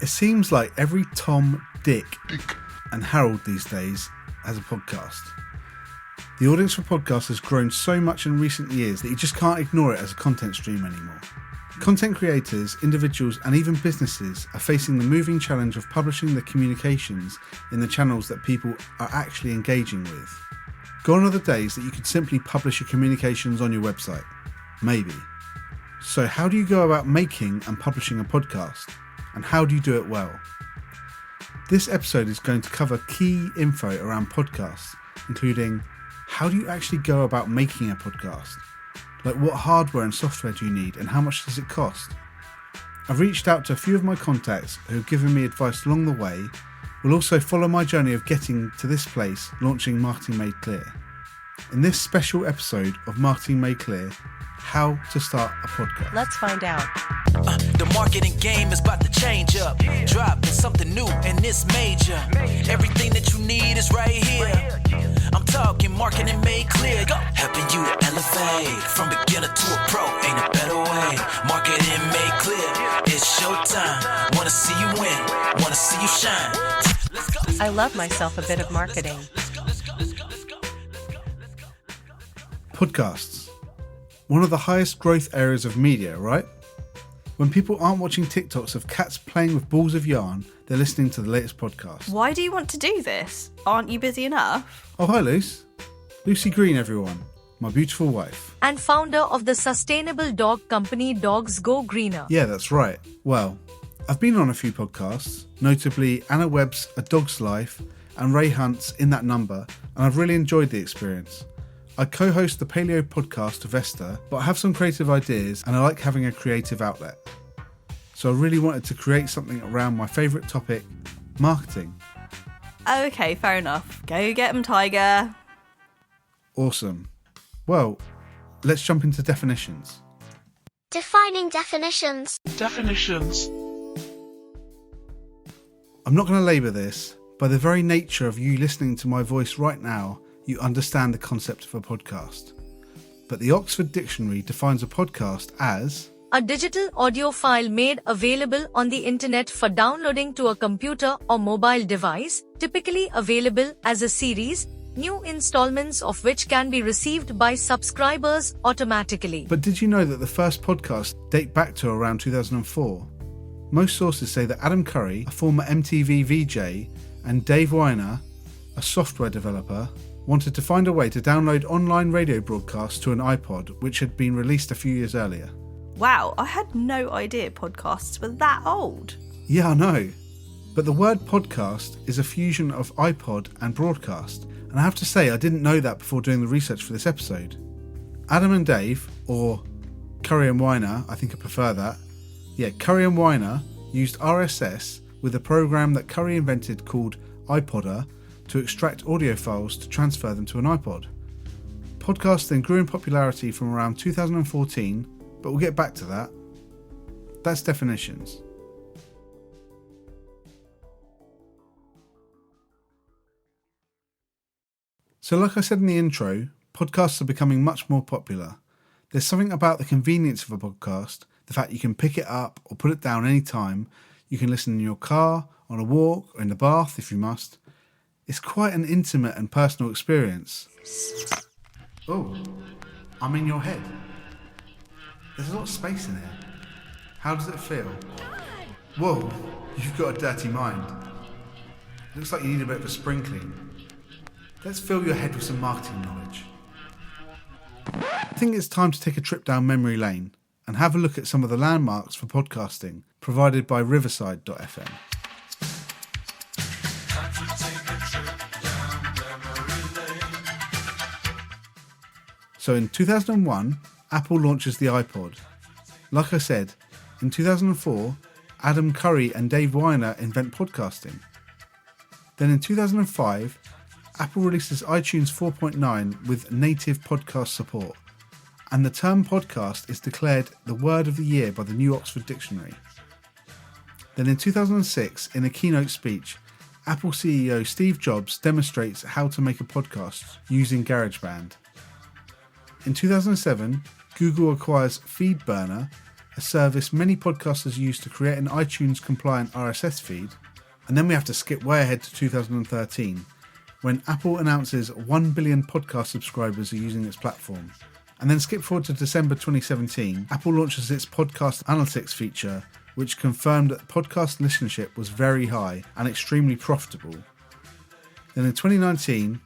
It seems like every Tom, Dick and Harold these days has a podcast. The audience for podcasts has grown so much in recent years that you just can't ignore it as a content stream anymore. Content creators, individuals and even businesses are facing the moving challenge of publishing the communications in the channels that people are actually engaging with. Gone are the days that you could simply publish your communications on your website. Maybe. So how do you go about making and publishing a podcast? And how do you do it well? This episode is going to cover key info around podcasts, including how do you actually go about making a podcast? Like what hardware and software do you need and how much does it cost? I've reached out to a few of my contacts who have given me advice along the way. We'll also follow my journey of getting to this place, launching Marketing Made Clear. In this special episode of Marketing Made Clear, how to start a podcast. Let's find out. The marketing game is about to change up. Dropping something new and it's major. Everything that you need is right here. I'm talking marketing made clear. Go. Helping you to elevate from beginner to a pro. Ain't a better way. Marketing made clear. It's showtime. Wanna see you win. Wanna see you shine. Let's go. I love myself a bit of marketing. Podcasts. One of the highest growth areas of media, right? When people aren't watching TikToks of cats playing with balls of yarn, they're listening to the latest podcast. Why do you want to do this? Aren't you busy enough? Oh, hi, Luce. Lucy Green, everyone. My beautiful wife. And founder of the sustainable dog company Dogs Go Greener. Yeah, that's right. Well, I've been on a few podcasts, notably Anna Webb's A Dog's Life and Ray Hunt's In That Number, and I've really enjoyed the experience. I co-host the Paleo podcast of Esther, but I have some creative ideas and I like having a creative outlet. So I really wanted to create something around my favourite topic, marketing. Okay, fair enough. Go get 'em, Tiger. Awesome. Well, let's jump into definitions. Defining definitions. I'm not going to labour this. By the very nature of you listening to my voice right now, you understand the concept of a podcast. But the Oxford Dictionary defines a podcast as a digital audio file made available on the internet for downloading to a computer or mobile device, typically available as a series, new installments of which can be received by subscribers automatically. But did you know that the first podcasts date back to around 2004? Most sources say that Adam Curry, a former MTV VJ, and Dave Weiner, a software developer, wanted to find a way to download online radio broadcasts to an iPod, which had been released a few years earlier. Wow, I had no idea podcasts were that old. Yeah, I know. But the word podcast is a fusion of iPod and broadcast, and I have to say I didn't know that before doing the research for this episode. Adam and Dave, or Curry and Weiner, I think I prefer that. Yeah, Curry and Weiner used RSS with a program that Curry invented called iPodder to extract audio files to transfer them to an iPod. Podcasts then grew in popularity from around 2014, but we'll get back to that. That's definitions. So like I said in the intro, podcasts are becoming much more popular. There's something about the convenience of a podcast, the fact you can pick it up or put it down anytime. You can listen in your car, on a walk, or in the bath if you must. It's quite an intimate and personal experience. Oh, I'm in your head. There's a lot of space in here. How does it feel? Whoa, you've got a dirty mind. Looks like you need a bit of a spring clean. Let's fill your head with some marketing knowledge. I think it's time to take a trip down memory lane and have a look at some of the landmarks for podcasting provided by Riverside.fm. So in 2001, Apple launches the iPod. Like I said, in 2004, Adam Curry and Dave Weiner invent podcasting. Then in 2005, Apple releases iTunes 4.9 with native podcast support, and the term podcast is declared the word of the year by the New Oxford Dictionary. Then in 2006, in a keynote speech, Apple CEO Steve Jobs demonstrates how to make a podcast using GarageBand. In 2007, Google acquires FeedBurner, a service many podcasters use to create an iTunes-compliant RSS feed. And then we have to skip way ahead to 2013, when Apple announces 1 billion podcast subscribers are using its platform. And then skip forward to December 2017, Apple launches its podcast analytics feature, which confirmed that podcast listenership was very high and extremely profitable. Then in 2019,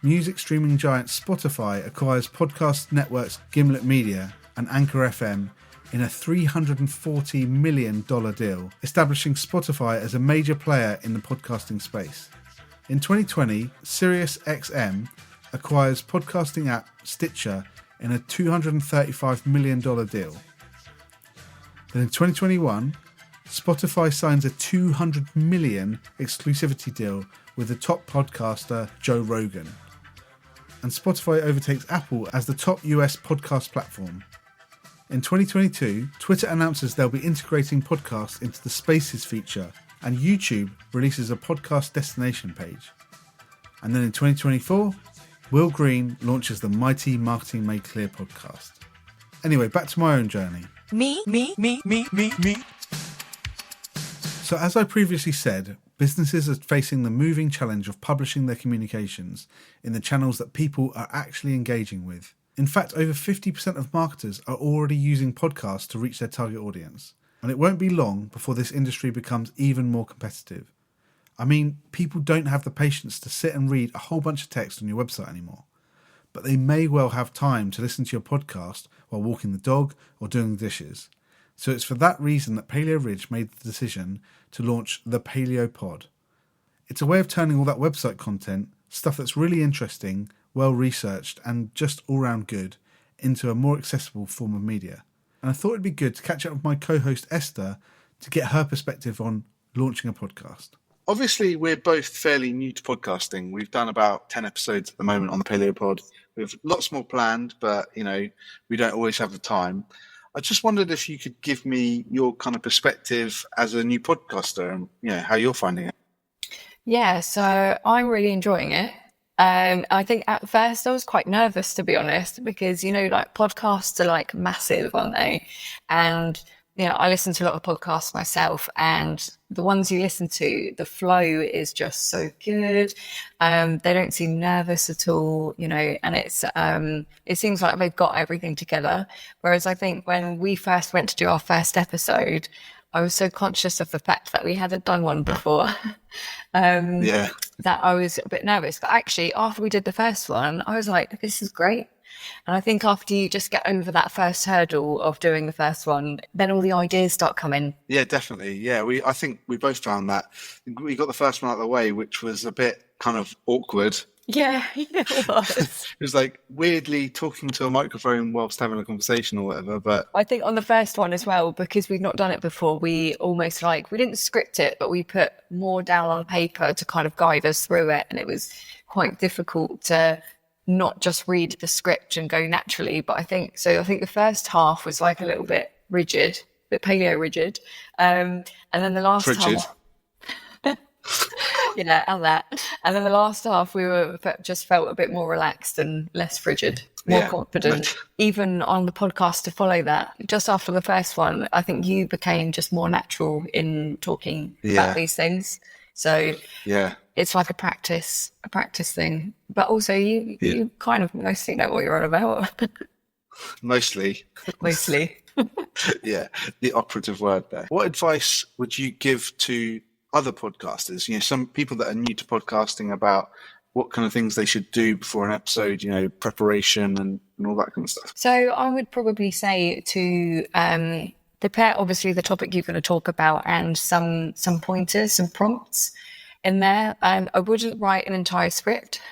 music streaming giant Spotify acquires podcast networks Gimlet Media and Anchor FM in a $340 million deal, establishing Spotify as a major player in the podcasting space. In 2020, SiriusXM acquires podcasting app Stitcher in a $235 million deal. Then in 2021, Spotify signs a $200 million exclusivity deal with the top podcaster Joe Rogan. And Spotify overtakes Apple as the top US podcast platform. In 2022, Twitter announces they'll be integrating podcasts into the Spaces feature, and YouTube releases a podcast destination page. And then in 2024, Will Green launches the mighty Marketing Made Clear podcast. Anyway, back to my own journey. Me. So as I previously said, businesses are facing the moving challenge of publishing their communications in the channels that people are actually engaging with. In fact, over 50% of marketers are already using podcasts to reach their target audience. And it won't be long before this industry becomes even more competitive. I mean, people don't have the patience to sit and read a whole bunch of text on your website anymore. But they may well have time to listen to your podcast while walking the dog or doing the dishes. So it's for that reason that Paleo Ridge made the decision to launch the Paleo Pod. It's a way of turning all that website content, stuff that's really interesting, well researched and just all round good, into a more accessible form of media. And I thought it'd be good to catch up with my co-host Esther to get her perspective on launching a podcast. Obviously, we're both fairly new to podcasting. We've done about 10 episodes at the moment on the Paleo Pod. We have lots more planned, but, we don't always have the time. I just wondered if you could give me your kind of perspective as a new podcaster and, how you're finding it. Yeah, so I'm really enjoying it. I think at first I was quite nervous, to be honest, because, podcasts are massive, aren't they? And, I listen to a lot of podcasts myself, and the ones you listen to, the flow is just so good. They don't seem nervous at all, and it seems like they've got everything together. Whereas I think when we first went to do our first episode, I was so conscious of the fact that we hadn't done one before. That I was a bit nervous. But actually, after we did the first one, I was like, this is great. And I think after you just get over that first hurdle of doing the first one, then all the ideas start coming. Yeah, definitely. Yeah, I think we both found that. We got the first one out of the way, which was a bit kind of awkward. Yeah, it was. It was weirdly talking to a microphone whilst having a conversation or whatever. But I think on the first one as well, because we've not done it before, we almost we didn't script it, but we put more down on paper to kind of guide us through it. And it was quite difficult to not just read the script and go naturally. But I think the first half was a little bit rigid, a bit paleo rigid. And then the last half... Yeah, and that. And then the last half, we just felt a bit more relaxed and less frigid, more confident. Even on the podcast to follow that, just after the first one, I think you became just more natural in talking about these things. So it's like a practice thing. But also you kind of mostly know what you're on about. Mostly. Yeah, the operative word there. What advice would you give to other podcasters, some people that are new to podcasting, about what kind of things they should do before an episode, preparation and all that kind of stuff? So I would probably say to prepare, obviously, the topic you're going to talk about and some pointers, some prompts in there. I wouldn't write an entire script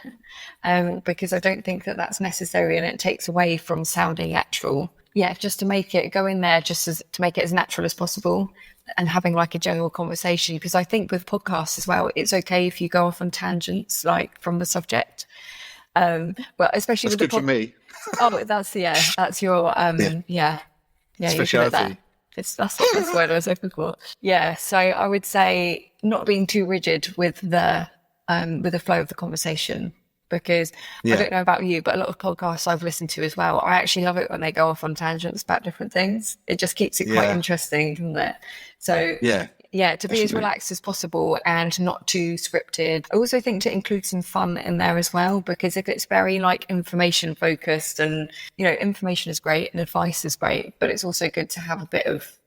because I don't think that that's necessary, and it takes away from sounding natural. Yeah, just to make it go in there, to make it as natural as possible, and having a general conversation. Because I think with podcasts as well, it's okay if you go off on tangents from the subject. Well, especially that's with good for me. Oh, that's your specialty. That's the word I was looking for. Yeah, so I would say not being too rigid with the flow of the conversation, because I don't know about you, but a lot of podcasts I've listened to as well, I actually love it when they go off on tangents about different things. It just keeps it quite interesting, doesn't it? So to be as relaxed as possible and not too scripted. I also think to include some fun in there as well, because if it's very like information focused, and you know, information is great and advice is great, but it's also good to have a bit of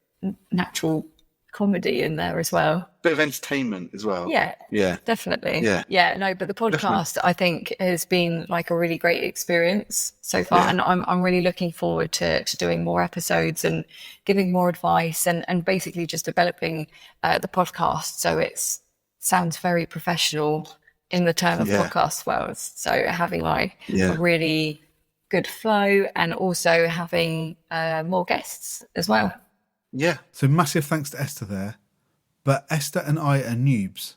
natural comedy in there as well. Bit of entertainment as well. Yeah, definitely. No, but the podcast I think has been like a really great experience so far, and I'm really looking forward to doing more episodes and giving more advice and basically just developing the podcast so it sounds very professional in the term of podcast world. So having like a really good flow and also having more guests as well. Yeah. So massive thanks to Esther there. But Esther and I are noobs.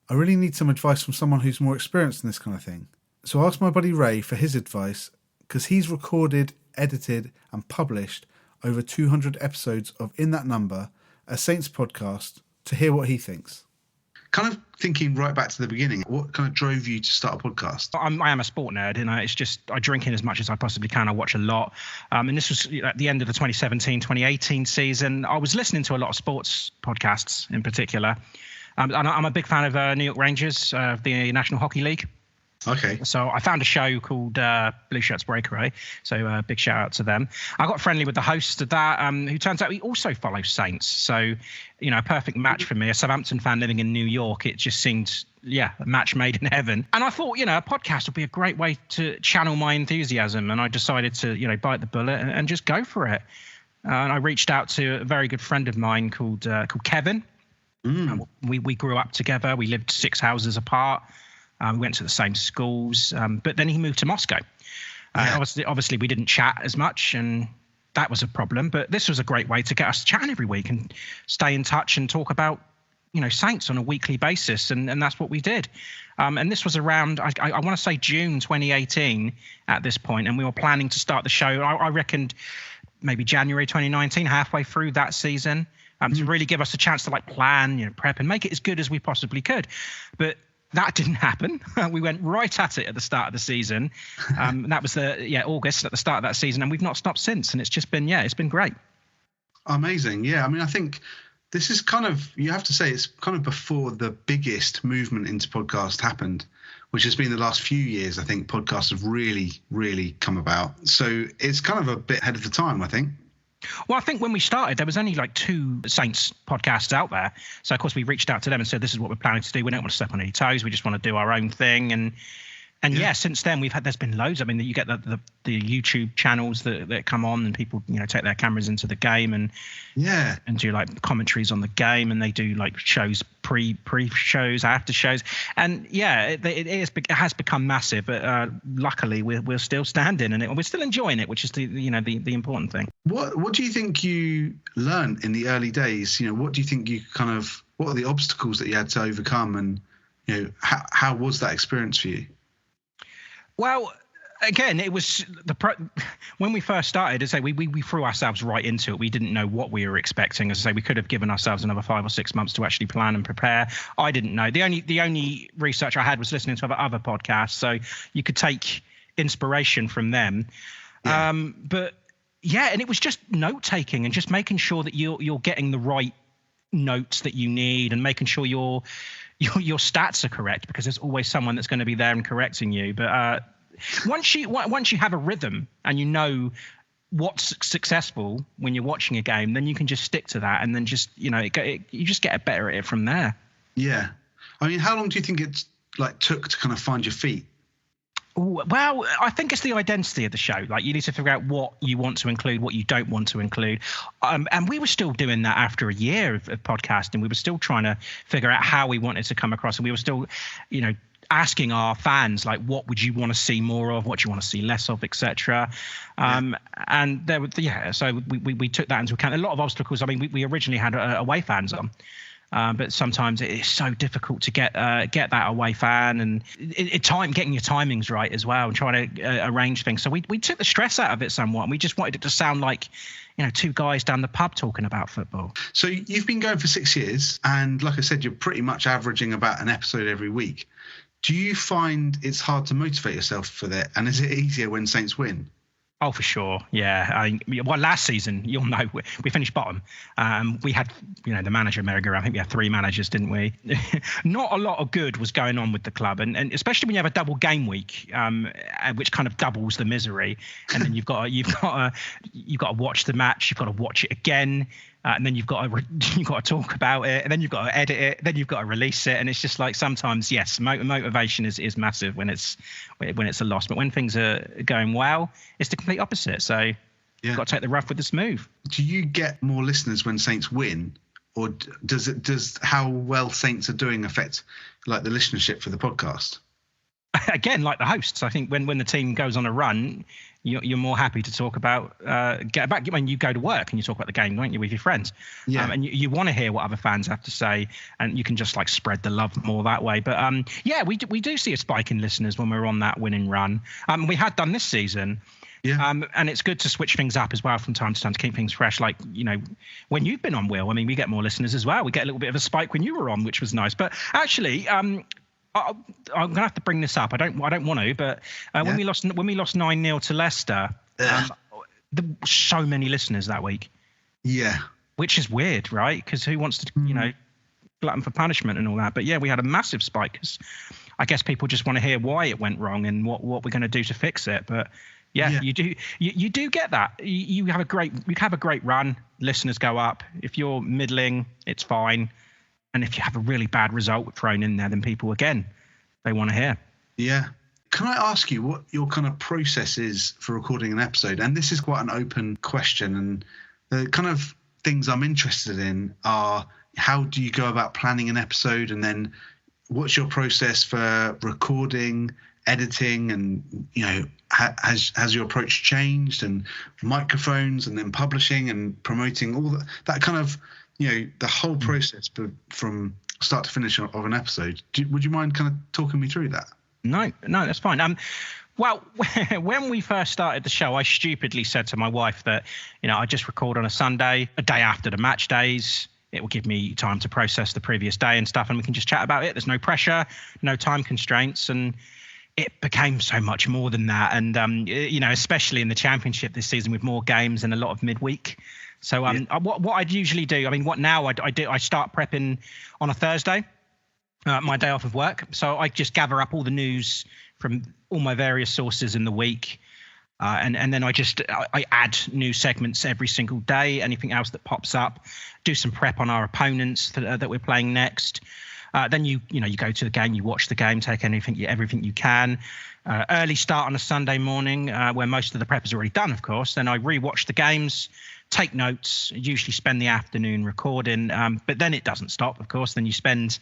I really need some advice from someone who's more experienced in this kind of thing. So I asked my buddy Ray for his advice, because he's recorded, edited and published over 200 episodes of In That Number, a Saints podcast, to hear what he thinks. Kind of thinking right back to the beginning, what kind of drove you to start a podcast? I am a sport nerd, and it's just I drink in as much as I possibly can. I watch a lot. And this was at the end of the 2017-2018 season. I was listening to a lot of sports podcasts in particular. And I'm a big fan of New York Rangers, the National Hockey League. Okay. So I found a show called Blue Shirts Breakaway. So big shout out to them. I got friendly with the host of that, who turns out he also follows Saints. So, you know, a perfect match for me. A Southampton fan living in New York. It just seemed, a match made in heaven. And I thought, a podcast would be a great way to channel my enthusiasm. And I decided to, bite the bullet and just go for it. And I reached out to a very good friend of mine called Kevin. We grew up together. We lived 6 houses apart. We went to the same schools, but then he moved to Moscow. Obviously, we didn't chat as much, and that was a problem. But this was a great way to get us chatting every week and stay in touch and talk about, Saints on a weekly basis, and that's what we did. And this was around, I want to say June 2018 at this point, and we were planning to start the show. I reckoned maybe January 2019, halfway through that season, to really give us a chance to plan, prep, and make it as good as we possibly could. But that didn't happen. We went right at it at the start of the season. That was August at the start of that season, and we've not stopped since. And it's just been, it's been great. Amazing. Yeah. I mean, I think this is kind of, you have to say, it's kind of before the biggest movement into podcast happened, which has been the last few years. I think podcasts have really, really come about. So it's kind of a bit ahead of the time, I think. Well, I think when we started, there was only 2 Saints podcasts out there. So, of course, we reached out to them and said, this is what we're planning to do. We don't want to step on any toes. We just want to do our own thing. And since then, there's been loads. I mean, you get the YouTube channels that come on, and people, take their cameras into the game and do commentaries on the game, and they do shows, pre-shows, after shows. And it has become massive. But luckily, we're still standing, and we're still enjoying it, which is the important thing. What do you think you learned in the early days? What do you think what are the obstacles that you had to overcome, and how was that experience for you? Well, again, it was when we first started. As I say, we threw ourselves right into it. We didn't know what we were expecting. As I say, we could have given ourselves another 5 or 6 months to actually plan and prepare. I didn't know. The only research I had was listening to other podcasts, so you could take inspiration from them. And it was just note taking and just making sure that you're getting the right notes that you need, and making sure your stats are correct, because there's always someone that's going to be there and correcting you. But once you have a rhythm and you know what's successful when you're watching a game, then you can just stick to that, and then just you just get better at it from there. Yeah, I mean, how long do you think it took to kind of find your feet? Well, I think it's the identity of the show. You need to figure out what you want to include, what you don't want to include. And we were still doing that after a year of podcasting. We were still trying to figure out how we wanted to come across. And we were still, asking our fans, what would you want to see more of? What do you want to see less of, etc. And there were, so we took that into account. A lot of obstacles. I mean, we originally had away fans on. But sometimes it is so difficult to get that away fan, and getting your timings right as well, and trying to arrange things. So we took the stress out of it somewhat, and we just wanted it to sound like 2 guys down the pub talking about football. So you've been going for 6 years, and like I said, you're pretty much averaging about an episode every week. Do you find it's hard to motivate yourself for that? And is it easier when Saints win? Oh, for sure. Yeah. Well, last season, you'll know, we finished bottom. We had, the manager merry-go-round. I think we had 3 managers, didn't we? Not a lot of good was going on with the club. And especially when you have a double game week, which kind of doubles the misery. And then you've got to watch the match. You've got to watch it again. And then you've got to talk about it, and then you've got to edit it, then you've got to release it, and it's just like sometimes, yes, motivation is massive when it's a loss, but when things are going well, it's the complete opposite. So you've got to take the rough with the smooth. Do you get more listeners when Saints win, or does how well Saints are doing affect like the listenership for the podcast? Again, like the hosts, I think when the team goes on a run, you're more happy to talk about get back when you go to work and you talk about the game, don't you, with your friends? Yeah. And you want to hear what other fans have to say, and you can just like spread the love more that way. But yeah, we do see a spike in listeners when we're on that winning run. We had done this season. Yeah. And it's good to switch things up as well from time to time to keep things fresh. Like, when you've been on, Will, I mean, we get more listeners as well. We get a little bit of a spike when you were on, which was nice. But actually, I'm gonna have to bring this up. I don't want to, but when we lost 9-0 to Leicester, there were so many listeners that week. Yeah, which is weird, right? Because who wants to, glutton for punishment and all that? But yeah, we had a massive spike because I guess people just want to hear why it went wrong and what we're going to do to fix it. But yeah. you do get that. You have a great run. Listeners go up. If you're middling, it's fine. And if you have a really bad result thrown in there, then people, again, they want to hear. Yeah. Can I ask you what your kind of process is for recording an episode? And this is quite an open question. And the kind of things I'm interested in are, how do you go about planning an episode? And then what's your process for recording, editing? And, has your approach changed? And microphones, and then publishing and promoting, all that kind of, the whole process from start to finish of an episode. Would you mind kind of talking me through that? No, that's fine. Well, when we first started the show, I stupidly said to my wife that, I just record on a Sunday, a day after the match days. It will give me time to process the previous day and stuff, and we can just chat about it. There's no pressure, no time constraints, and it became so much more than that. And, especially in the Championship this season with more games and a lot of midweek. So what I'd usually do, I start prepping on a Thursday, my day off of work. So I just gather up all the news from all my various sources in the week. And then I add new segments every single day, anything else that pops up, do some prep on our opponents that we're playing next. Then you go to the game, you watch the game, take everything you can. Early start on a Sunday morning where most of the prep is already done, of course. Then I re-watch the games, take notes, usually spend the afternoon recording. But then it doesn't stop, of course. Then you spend,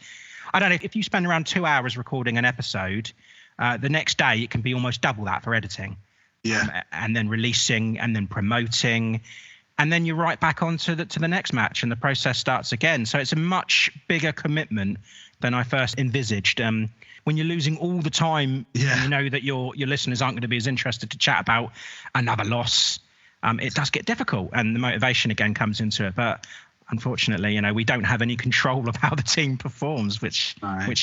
I don't know, if you spend around 2 hours recording an episode, the next day it can be almost double that for editing. Yeah. And then releasing and then promoting. And then you're right back on to the next match and the process starts again. So it's a much bigger commitment than I first envisaged. When you're losing all the time, and you know that your listeners aren't going to be as interested to chat about another loss, it does get difficult, and the motivation again comes into it. But unfortunately, we don't have any control of how the team performs, which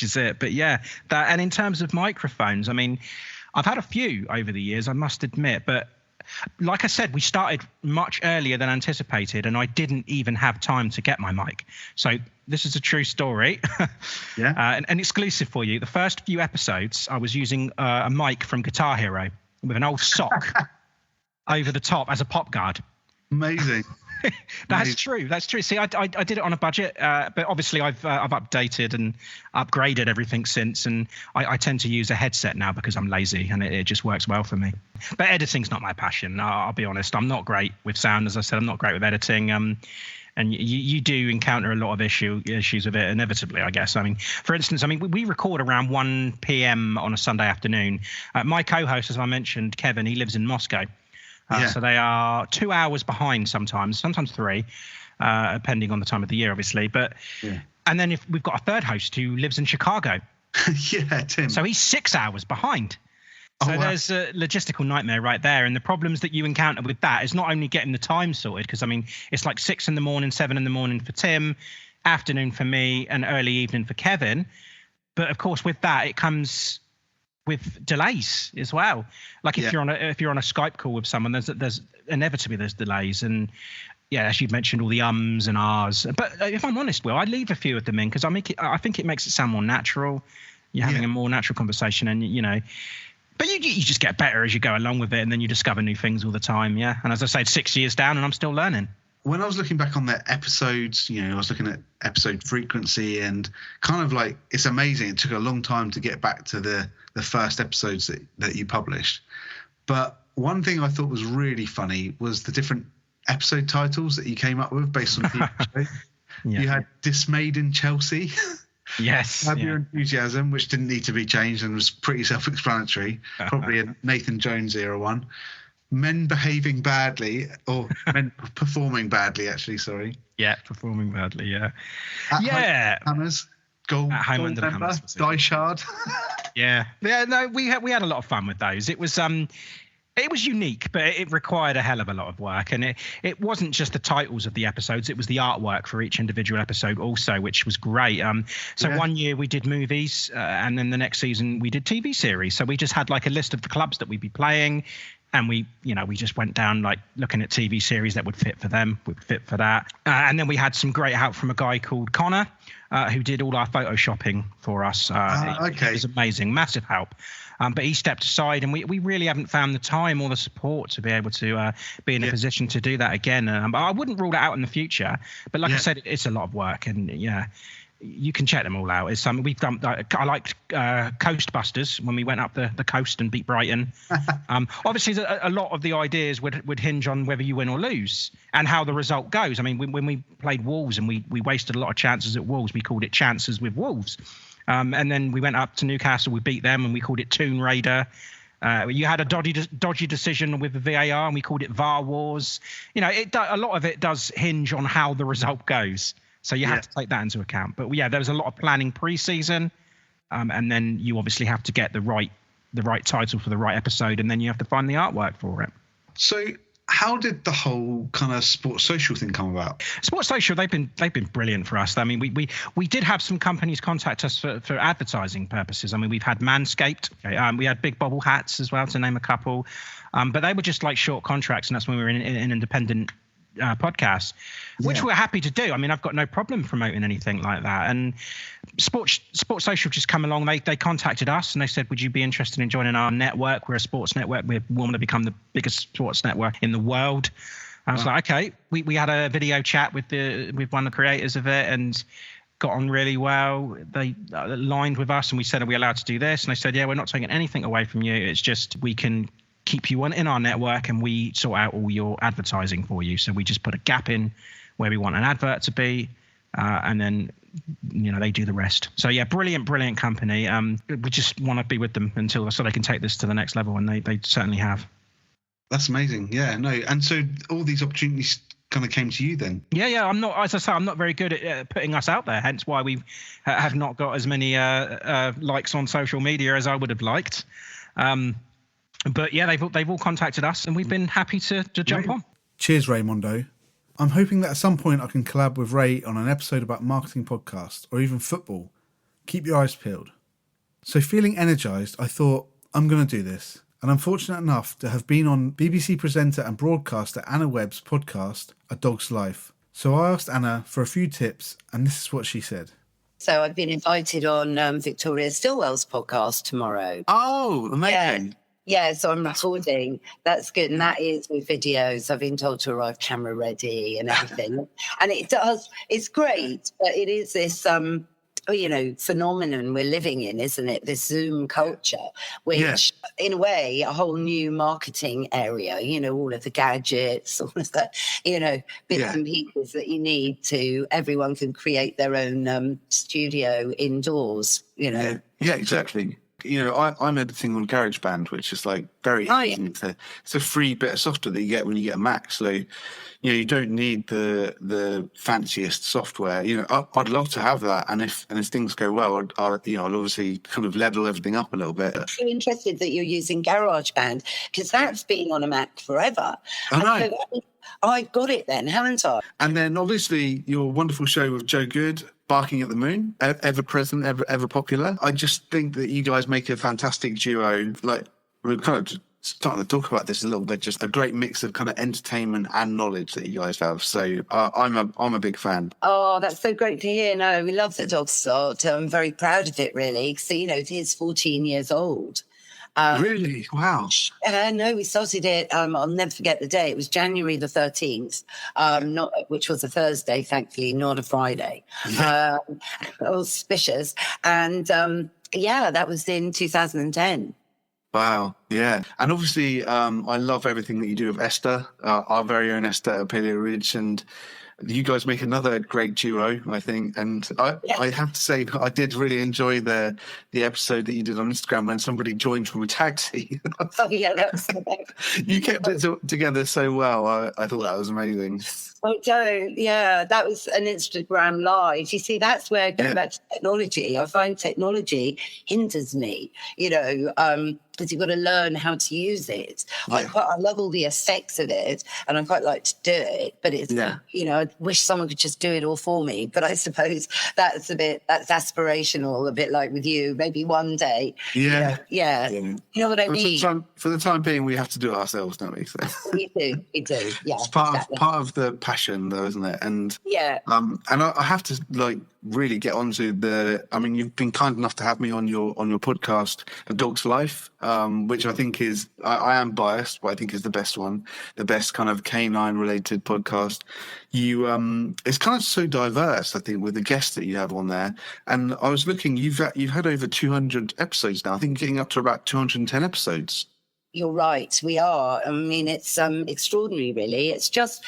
is it. But yeah, and in terms of microphones, I mean, I've had a few over the years, I must admit, but like I said, we started much earlier than anticipated, and I didn't even have time to get my mic. So this is a true story. Yeah. An exclusive for you. The first few episodes, I was using a mic from Guitar Hero with an old sock over the top as a pop guard. Amazing. That's true. See, I did it on a budget, but obviously I've updated and upgraded everything since, and I tend to use a headset now because I'm lazy, and it just works well for me. But editing's not my passion. I'll be honest. I'm not great with sound, as I said. I'm not great with editing. And you do encounter a lot of issues with it inevitably, I guess. I mean, for instance, we record around 1 p.m. on a Sunday afternoon. My co-host, as I mentioned, Kevin, he lives in Moscow. So they are 2 hours behind sometimes 3, depending on the time of the year, obviously. And then if we've got a third host who lives in Chicago. Yeah, Tim. So he's 6 hours behind. So there's a logistical nightmare right there. And the problems that you encounter with that is not only getting the time sorted, because, it's like 6 in the morning, 7 in the morning for Tim, afternoon for me, and early evening for Kevin. But of course, with that, it comes with delays as well. Like if you're on a Skype call with someone, there's inevitably there's delays, and as you mentioned, all the ums and ahs. But if I'm honest, Will, I leave a few of them in because I think it makes it sound more natural. You're having a more natural conversation, and but you just get better as you go along with it, and then you discover new things all the time. Yeah, and as I said, 6 years down, and I'm still learning. When I was looking back on the episodes, I was looking at episode frequency, and kind of like, it's amazing. It took a long time to get back to the first episodes that you published. But one thing I thought was really funny was the different episode titles that you came up with based on TV shows. You had Dismayed in Chelsea. Yes. Have Your Enthusiasm, which didn't need to be changed and was pretty self-explanatory. Probably a Nathan Jones era one. Men Behaving Badly, or Men Performing Badly, actually, sorry. Yeah, Performing Badly, yeah. Home Hammers, Gold Member, Die Shard. Yeah, no, we had a lot of fun with those. It was unique, but it required a hell of a lot of work. And it wasn't just the titles of the episodes, it was the artwork for each individual episode also, which was great. So 1 year we did movies, and then the next season we did TV series. So we just had like a list of the clubs that we'd be playing. And we just went down like looking at TV series that would fit for them, would fit for that. And then we had some great help from a guy called Connor, who did all our photoshopping for us. It was amazing, massive help. But he stepped aside, and we really haven't found the time or the support to be able to be in a position to do that again. But I wouldn't rule it out in the future. But like I said, it's a lot of work, and you can check them all out. It's something we've done. I liked Coastbusters when we went up the coast and beat Brighton. Obviously, a lot of the ideas would hinge on whether you win or lose and how the result goes. I mean, when we played Wolves and we wasted a lot of chances at Wolves, we called it Chances with Wolves. And then we went up to Newcastle, we beat them, and we called it Toon Raider. You had a dodgy decision with the VAR, and we called it VAR Wars. A lot of it does hinge on how the result goes. So you have to take that into account. But there was a lot of planning pre-season, and then you obviously have to get the right title for the right episode, and then you have to find the artwork for it. So how did the whole kind of Sports Social thing come about? Sports Social, they've been brilliant for us. I mean, we did have some companies contact us for advertising purposes. I mean, we've had Manscaped, we had Big Bobble Hats as well, to name a couple, but they were just like short contracts, and that's when we were in an independent podcast, which we're happy to do. I mean, I've got no problem promoting anything like that. And Sports Social just come along. They contacted us and they said, would you be interested in joining our network? We're a sports network. We want to become the biggest sports network in the world. I was like, okay. We had a video chat with one of the creators of it and got on really well. They aligned with us and we said, are we allowed to do this? And they said, yeah, we're not taking anything away from you. It's just we can keep you in our network and we sort out all your advertising for you. So we just put a gap in where we want an advert to be, and then they do the rest. So brilliant company. We just want to be with them so they can take this to the next level, and they certainly have. That's amazing. And so all these opportunities kind of came to you then? I'm not, as I say, I'm not very good at putting us out there, hence why we have not got as many likes on social media as I would have liked. But they've all contacted us, and we've been happy to jump on. Cheers, Raymondo. I'm hoping that at some point I can collab with Ray on an episode about marketing podcasts or even football. Keep your eyes peeled. So feeling energised, I thought, I'm going to do this. And I'm fortunate enough to have been on BBC presenter and broadcaster Anna Webb's podcast, A Dog's Life. So I asked Anna for a few tips, and this is what she said. So I've been invited on Victoria Stilwell's podcast tomorrow. Oh, amazing. Yeah, so I'm recording. That's good. And that is with videos. I've been told to arrive camera ready and everything. And it's great. But it is this, phenomenon we're living in, isn't it? This Zoom culture, which in a way, a whole new marketing area, all of the gadgets, all of the, bits and pieces that you need everyone can create their own studio indoors, Yeah, exactly. I'm editing on GarageBand, which is like very easy. It's a free bit of software that you get when you get a Mac. So, you don't need the fanciest software. I'd love to have that. And if things go well, I'll obviously kind of level everything up a little bit. I'm so interested that you're using GarageBand because that's been on a Mac forever. I know. So I've got it then, haven't I? And then obviously your wonderful show with Joe Good, barking at the moon, ever present, ever popular. I just think that you guys make a fantastic duo. Like, we're kind of starting to talk about this a little bit, just a great mix of kind of entertainment and knowledge that you guys have. So I'm a big fan. Oh, that's so great to hear. No, we love the Dog Slot. I'm very proud of it, really. So, it is 14 years old. Really? Wow. No, we started it. I'll never forget the day. It was January the 13th, which was a Thursday, thankfully, not a Friday. Auspicious. And that was in 2010. Wow. Yeah. And obviously, I love everything that you do with Esther, our very own Esther at Paleo Ridge. And you guys make another great duo, I think. And I have to say, I did really enjoy the episode that you did on Instagram when somebody joined from a taxi. Oh, yeah. That was You kept it together so well. I thought that was amazing. Oh, don't. Yeah, that was an Instagram live. You see, that's where going back to technology. I find technology hinders me, because you've got to learn how to use it. Yeah. I love all the effects of it, and I quite like to do it. But it's, I wish someone could just do it all for me. But I suppose that's aspirational, a bit like with you. Maybe one day. Yeah. You know what I mean? For the time being, we have to do it ourselves, don't we? So. We do. Yeah. It's part of the passion, though, isn't it? And and I have to really get onto you've been kind enough to have me on your podcast, A Dog's Life, which I think is, I am biased, but I think is the best one, the best kind of canine related podcast. It's kind of so diverse, I think, with the guests that you have on there. And I was looking, you've had over 200 episodes now. I think you're getting up to about 210 episodes. You're right, we are. I mean, it's extraordinary, really. It's just...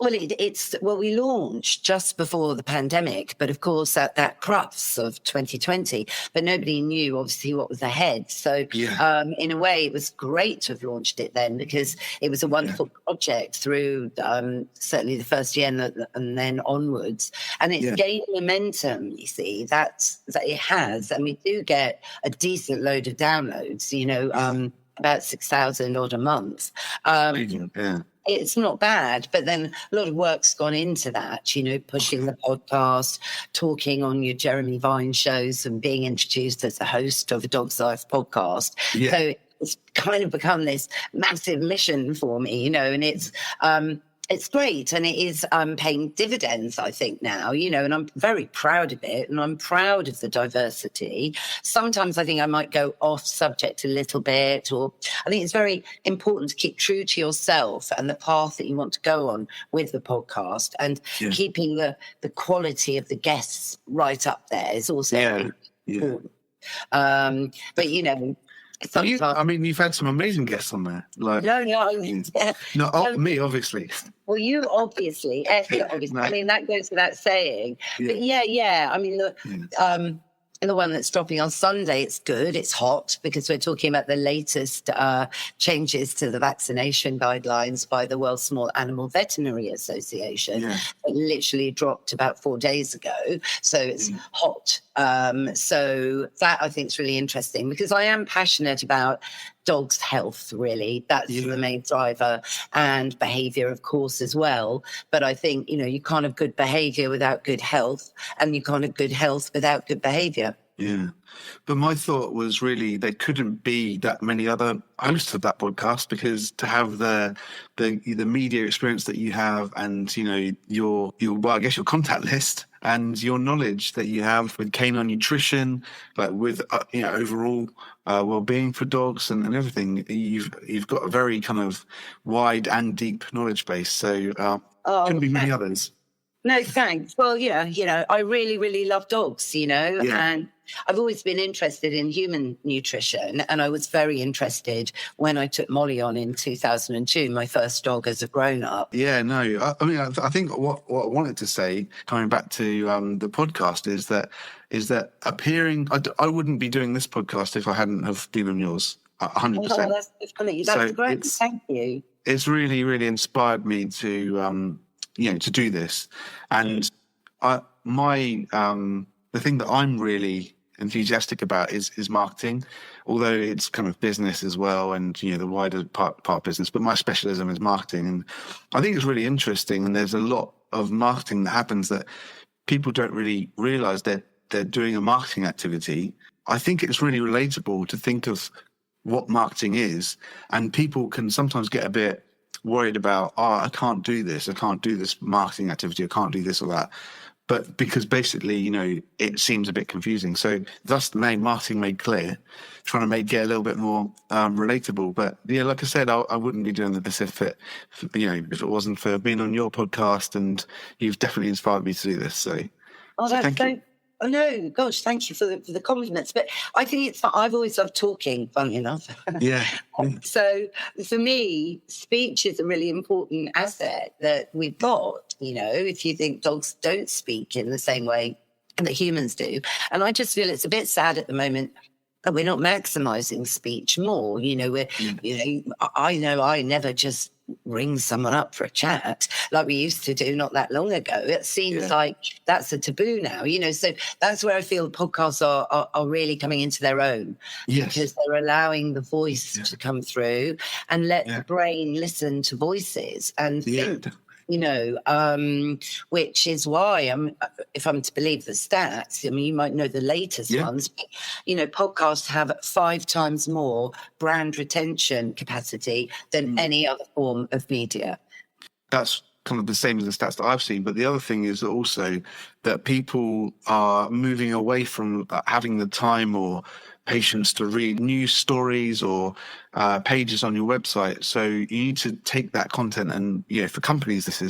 Well, we launched just before the pandemic, but of course at that crux of 2020, but nobody knew obviously what was ahead. So in a way, it was great to have launched it then, because it was a wonderful project through certainly the first year and then onwards. And it's gained momentum, you see, that it has. And we do get a decent load of downloads, about 6,000 odd a month. It's not bad, but then a lot of work's gone into that, pushing the podcast, talking on your Jeremy Vine shows and being introduced as the host of a Dog's Life podcast. Yeah. So it's kind of become this massive mission for me, and it's great, and it is paying dividends, I think, now, and I'm very proud of it, and I'm proud of the diversity. Sometimes I think I might go off subject a little bit, or I think it's very important to keep true to yourself and the path that you want to go on with the podcast, and keeping the quality of the guests right up there is also important. But, you've had some amazing guests on there. Not me, obviously. Well, you obviously. No. I mean, that goes without saying. Yeah. But I mean, look, the one that's dropping on Sunday, it's good. It's hot because we're talking about the latest changes to the vaccination guidelines by the World Small Animal Veterinary Association. Yeah. It literally dropped about 4 days ago. So it's hot. So that I think is really interesting, because I am passionate about dogs' health, really. That's the main driver, and behaviour, of course, as well. But I think, you can't have good behaviour without good health, and you can't have good health without good behaviour. Yeah. But my thought was really there couldn't be that many other hosts of that podcast, because to have the media experience that you have, and, your contact list and your knowledge that you have with canine nutrition, like with, overall well-being for dogs and everything, you've got a very kind of wide and deep knowledge base. So couldn't be many others. No, thanks. Well, I really, really love dogs, and I've always been interested in human nutrition, and I was very interested when I took Molly on in 2002, my first dog as a grown-up. Yeah, no, I think what I wanted to say, coming back to the podcast, is that appearing, I wouldn't be doing this podcast if I hadn't have been on yours, 100%. Oh, that's funny. That's great. Thank you. It's really, really inspired me to do this. And the thing that I'm really enthusiastic about is marketing, although it's kind of business as well, and the wider part of business, but my specialism is marketing. And I think it's really interesting, and there's a lot of marketing that happens that people don't really realize that they're doing a marketing activity, I think it's really relatable to think of what marketing is. And people can sometimes get a bit worried about, I can't do this marketing activity, I can't do this or that. But because basically, you know, it seems a bit confusing. So thus the name Marketing Made Clear, trying to make it a little bit more relatable. But yeah, like I said, I wouldn't be doing this if it wasn't for being on your podcast, and you've definitely inspired me to do this. So, thank you. Oh no, gosh, thank you for the compliments. But I think it's fun. I've always loved talking, funny enough. Yeah. So for me, speech is a really important asset that we've got. You know, if you think dogs don't speak in the same way that humans do. And I just feel it's a bit sad at the moment that we're not maximising speech more. You know, I know I never just ring someone up for a chat like we used to do not that long ago. It seems like that's a taboo now, you know. So that's where I feel podcasts are really coming into their own, because they're allowing the voice to come through and let the brain listen to voices and think, you know, which is why if I'm to believe the stats, I mean, you might know the latest ones, but, you know, podcasts have 5 times more brand retention capacity than any other form of media. That's kind of the same as the stats that I've seen. But the other thing is also that people are moving away from having the time or patience to read news stories or pages on your website. So you need to take that content and, you know, for companies, you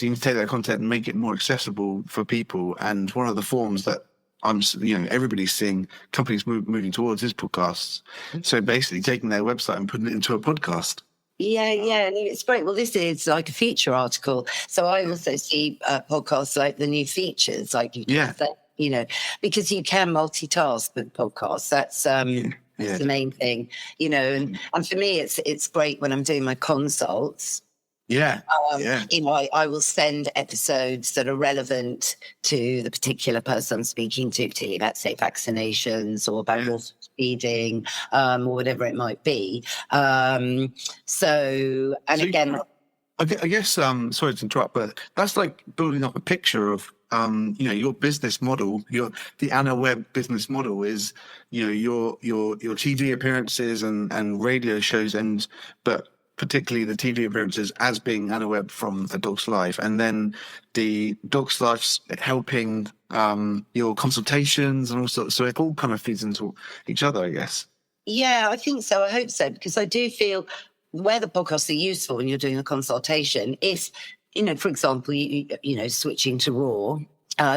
need to take that content and make it more accessible for people. And one of the forms that everybody's seeing companies moving towards is podcasts. So basically taking their website and putting it into a podcast. Yeah, it's great. Well, this is like a feature article. So I also see podcasts like the new features, like you just said, you know, because you can multitask with podcasts. That's that's the main thing, you know. And for me, it's great when I'm doing my consults. You know, I will send episodes that are relevant to the particular person I'm speaking to, particularly about, say, vaccinations or about water feeding, or whatever it might be. I guess, sorry to interrupt, but that's like building up a picture of, you know, your business model. The Anna Webb business model is, you know, your TV appearances and radio shows, but particularly the TV appearances as being Anna Webb from A Dog's Life, and then the Dog's Life's helping your consultations and all sorts. So it all kind of feeds into each other, I guess. Yeah, I think so. I hope so, because I do feel where the podcasts are useful when you're doing a consultation, if, you know, for example, you know, switching to Raw,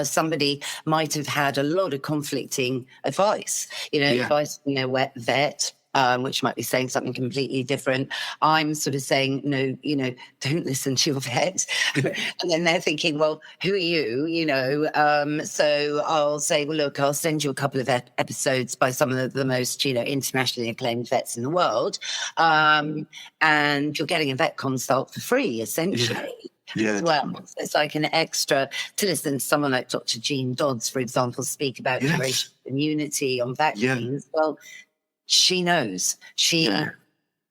somebody might have had a lot of conflicting advice, you know, advice from their vet, which might be saying something completely different. I'm sort of saying, no, you know, don't listen to your vet. And then they're thinking, well, who are you? You know, so I'll say, well, look, I'll send you a couple of episodes by some of the most, you know, internationally acclaimed vets in the world. And you're getting a vet consult for free, essentially. As well. It's like an extra to listen to someone like Dr. Jean Dodds, for example, speak about duration of immunity on vaccines. Well, she knows. She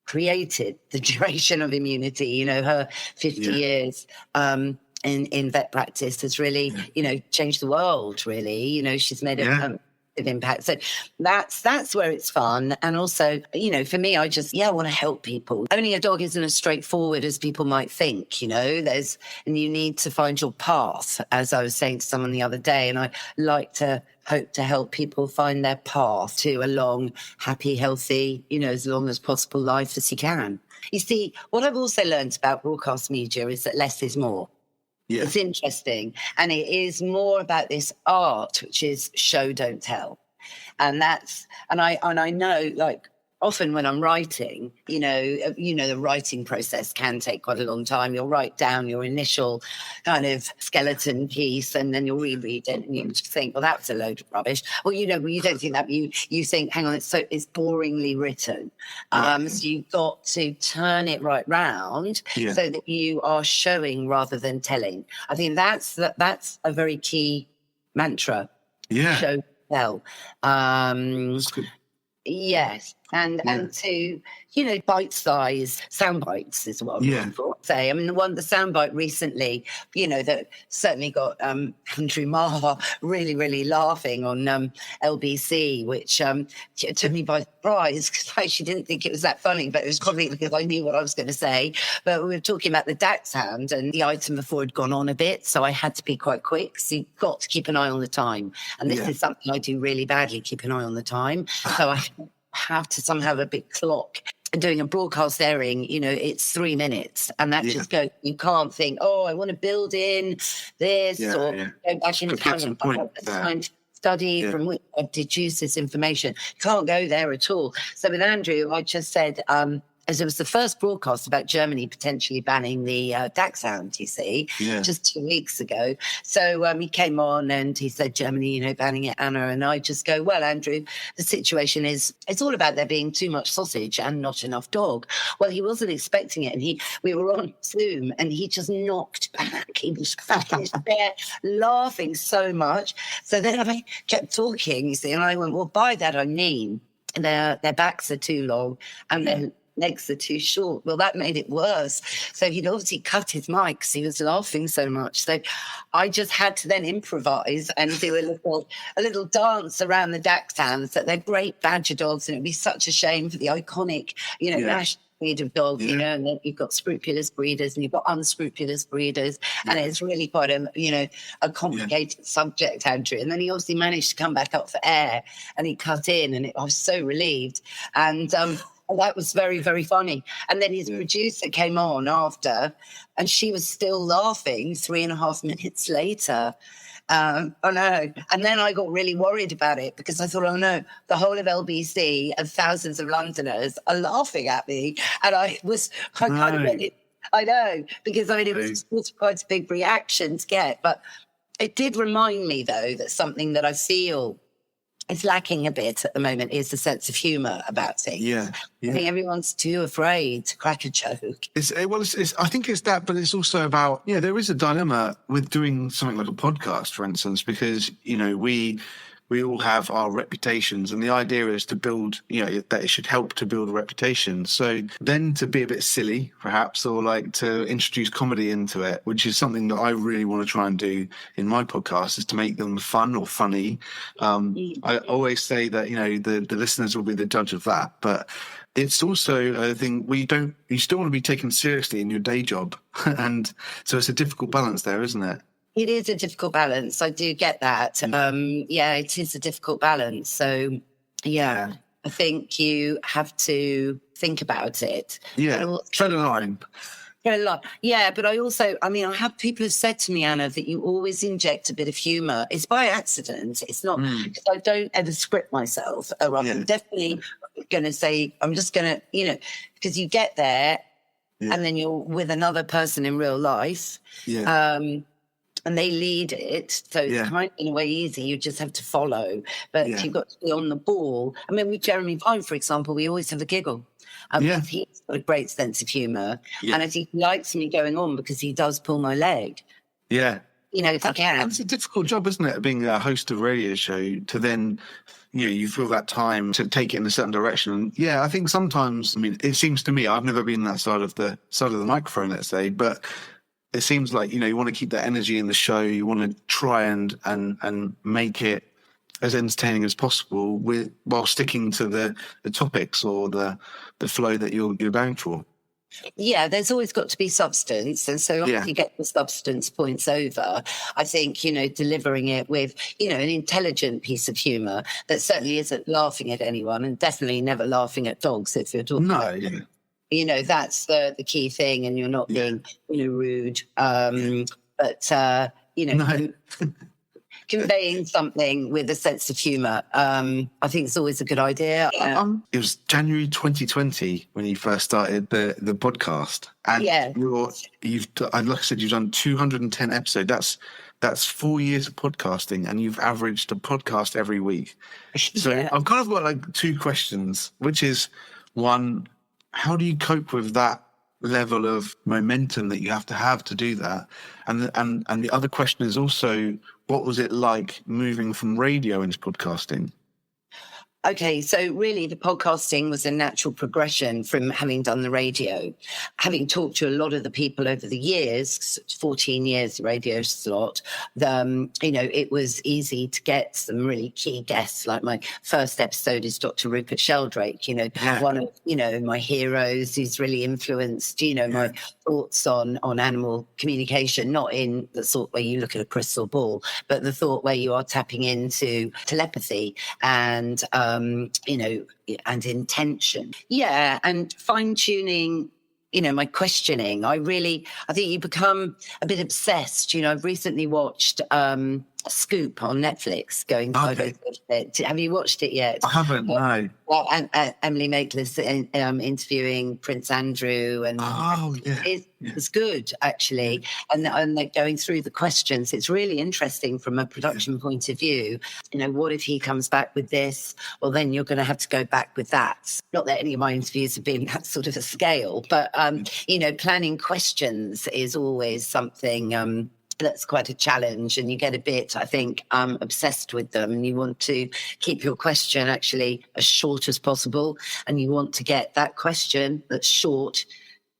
created the duration of immunity. You know, her 50 years in vet practice has really, you know, changed the world, really. You know, she's made a impact. So that's where it's fun. And also, you know, for me, I want to help people. Owning a dog isn't as straightforward as people might think, you know. And you need to find your path, as I was saying to someone the other day. And I hope to help people find their path to a long, happy, healthy, you know, as long as possible life as you can. You see, what I've also learned about broadcast media is that less is more. Yeah. It's interesting. And it is more about this art, which is show, don't tell. And I know, like, often when I'm writing, you know, the writing process can take quite a long time. You'll write down your initial kind of skeleton piece, and then you'll reread it and you think, well, that's a load of rubbish. Well, you know, you don't think that. You think, hang on, it's boringly written. So you've got to turn it right round so that you are showing rather than telling. I think that's a very key mantra. Yeah. Show, tell. That's good. Yes. and to, bite-size sound bites is what I'm looking for. Say, I mean, the sound bite recently, that certainly got Andrew Maher really, really laughing on LBC, which took me by surprise because I actually didn't think it was that funny, but it was probably because I knew what I was going to say. But we were talking about the DAX sound, and the item before had gone on a bit, so I had to be quite quick. So you've got to keep an eye on the time, and this is something I do really badly: keep an eye on the time. So I have to somehow have a big clock. Doing a broadcast airing, it's 3 minutes, and that just goes. You can't think, I want to build in this or go back in time. Study from which I deduce this information. Can't go there at all. So with Andrew, I just said, as it was the first broadcast about Germany potentially banning the DAX sound, you see, just 2 weeks ago. So he came on and he said, Germany, banning it, Anna. And I just go, well, Andrew, the situation is, it's all about there being too much sausage and not enough dog. Well, he wasn't expecting it. And we were on Zoom and he just knocked back. He was there laughing so much. So then I kept talking, you see, and I went, well, by that I mean their backs are too long and their legs are too short. Well, that made it worse. So he'd obviously cut his mic because he was laughing so much. So I just had to then improvise and do a little dance around the DAX sounds. That they're great badger dogs, and it'd be such a shame for the iconic, national breed of dogs, and then you've got scrupulous breeders and you've got unscrupulous breeders, and it's really quite a complicated subject, Andrew. And then he obviously managed to come back up for air, and he cut in, and I was so relieved. And that was very, very funny. And then his producer came on after, and she was still laughing 3.5 minutes later. And then I got really worried about it because I thought, oh no, the whole of LBC and thousands of Londoners are laughing at me. And I kind of went, I know, because it was quite a big reaction to get. But it did remind me, though, that something that I feel is lacking a bit at the moment is the sense of humour about things. I think everyone's too afraid to crack a joke. I think it's that, but it's also about, there is a dilemma with doing something like a podcast, for instance, because, we all have our reputations, and the idea is to build, that it should help to build a reputation. So then to be a bit silly, perhaps, or like to introduce comedy into it, which is something that I really want to try and do in my podcast, is to make them fun or funny. I always say that, the listeners will be the judge of that, but it's also a thing you still want to be taken seriously in your day job. And so it's a difficult balance there, isn't it? It is a difficult balance. I do get that. It is a difficult balance. So, I think you have to think about it. Tread a line. Yeah, but I also, I have people have said to me, Anna, that you always inject a bit of humour. It's by accident. It's not, because I don't ever script myself. I'm definitely going to say, I'm just going to, because you get there and then you're with another person in real life. And they lead it, so it's kind of in a way easy. You just have to follow, but you've got to be on the ball. I mean, with Jeremy Vine, for example, we always have a giggle. He's got a great sense of humour, and I think he likes me going on because he does pull my leg. It's like, it's a difficult job, isn't it, being a host of a radio show, to then, you feel that time to take it in a certain direction. And I think sometimes, it seems to me, I've never been that side of the microphone, let's say, but it seems like, you want to keep that energy in the show. You want to try and make it as entertaining as possible while sticking to the topics or the flow that you're going for. Yeah, there's always got to be substance. And so after you get the substance points over, I think, delivering it with, an intelligent piece of humour that certainly isn't laughing at anyone, and definitely never laughing at dogs if you're talking about that's the key thing, and you're not being, rude. Conveying something with a sense of humour, I think it's always a good idea. It was January 2020 when you first started the podcast, and like I said, you've done 210 episodes. That's 4 years of podcasting, and you've averaged a podcast every week. So I've kind of got two questions, which is, one, how do you cope with that level of momentum that you have to do that? And the other question is also, what was it like moving from radio into podcasting? Okay, so really the podcasting was a natural progression from having done the radio. Having talked to a lot of the people over the years, 14 years radio slot, it was easy to get some really key guests. Like my first episode is Dr. Rupert Sheldrake, one of, my heroes who's really influenced, my thoughts on animal communication, not in the sort where you look at a crystal ball, but the thought where you are tapping into telepathy and and intention. Yeah, and fine-tuning, my questioning. I think you become a bit obsessed. I've recently watched Scoop on Netflix, going photos of it. Have you watched it yet? I haven't, no. Well, and Emily Maitlis interviewing Prince Andrew, and it's good actually. And they're going through the questions. It's really interesting from a production point of view. What if he comes back with this? Well, then you're going to have to go back with that. Not that any of my interviews have been that sort of a scale, but planning questions is always something. That's quite a challenge, and you get a bit, I think, obsessed with them, and you want to keep your question actually as short as possible, and you want to get that question that's short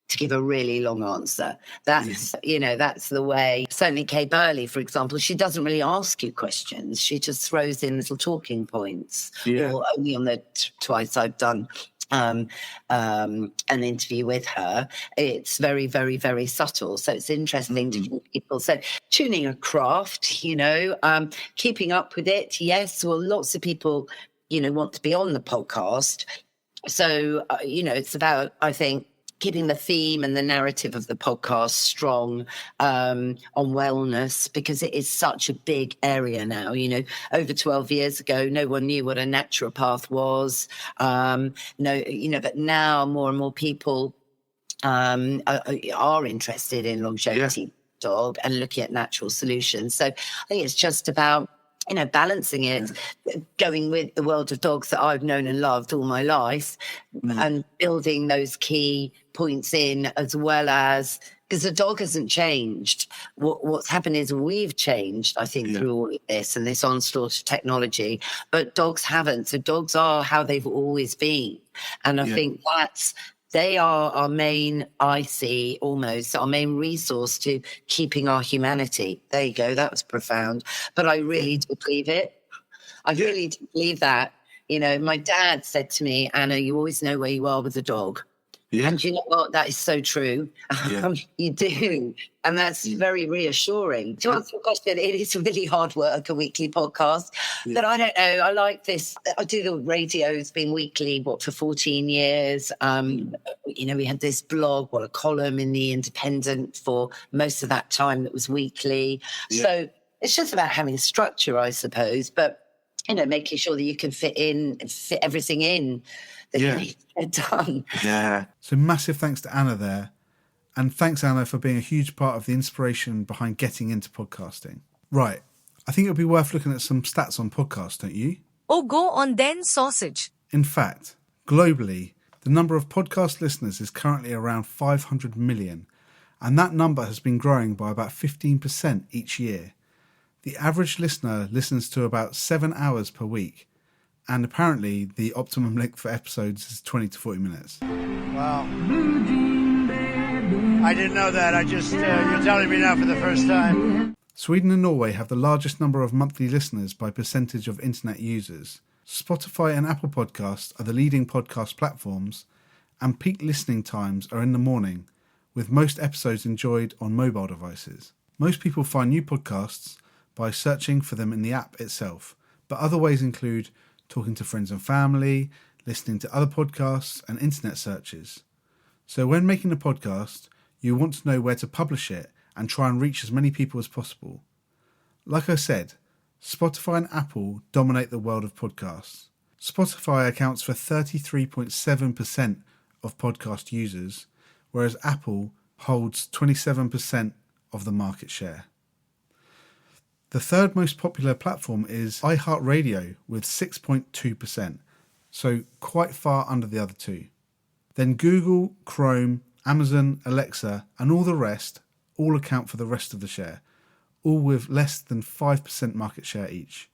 to give a really long answer. That's, that's the way. Certainly Kay Burley, for example, she doesn't really ask you questions. She just throws in little talking points. Yeah. Or only on the twice I've done an interview with her, it's very, very, very subtle. So it's interesting to hear people say, tuning a craft, keeping up with it. Yes, well, lots of people, want to be on the podcast. So, it's about, I think, keeping the theme and the narrative of the podcast strong on wellness, because it is such a big area now. Over 12 years ago, no one knew what a naturopath was. But now more and more people are interested in longevity dog and looking at natural solutions. So I think it's just about balancing it, going with the world of dogs that I've known and loved all my life, and building those key points in, as well as, because the dog hasn't changed. What's happened is we've changed, I think, through all of this and this onslaught of technology, but dogs haven't. So dogs are how they've always been. And I think they are our main, I see, almost our main resource to keeping our humanity. There you go. That was profound. But I really do believe it. I really do believe that. My dad said to me, Anna, you always know where you are with the dog. Yeah. And you know what? That is so true. Yeah. You do. And that's very reassuring. To answer your question, it is really hard work, a weekly podcast. Yeah. But I don't know. I like this. I do the radio. It's been weekly, for 14 years. We had this blog, a column in the Independent for most of that time that was weekly. Yeah. So it's just about having a structure, I suppose. But, making sure that you can fit everything in that you need to get done. Yeah. So massive thanks to Anna there. And thanks, Anna, for being a huge part of the inspiration behind getting into podcasting. Right. I think it would be worth looking at some stats on podcasts, don't you? Oh, go on then, sausage. In fact, globally, the number of podcast listeners is currently around 500 million. And that number has been growing by about 15% each year. The average listener listens to about 7 hours per week. And apparently the optimum length for episodes is 20 to 40 minutes. Wow. I didn't know that. You're telling me now for the first time. Sweden and Norway have the largest number of monthly listeners by percentage of internet users. Spotify and Apple Podcasts are the leading podcast platforms, and peak listening times are in the morning, with most episodes enjoyed on mobile devices. Most people find new podcasts by searching for them in the app itself, but other ways include talking to friends and family, listening to other podcasts, and internet searches. So when making a podcast, you want to know where to publish it and try and reach as many people as possible. Like I said, Spotify and Apple dominate the world of podcasts. Spotify accounts for 33.7% of podcast users, whereas Apple holds 27% of the market share. The third most popular platform is iHeartRadio with 6.2%, so quite far under the other two. Then Google, Chrome, Amazon, Alexa, and all the rest all account for the rest of the share, all with less than 5% market share each.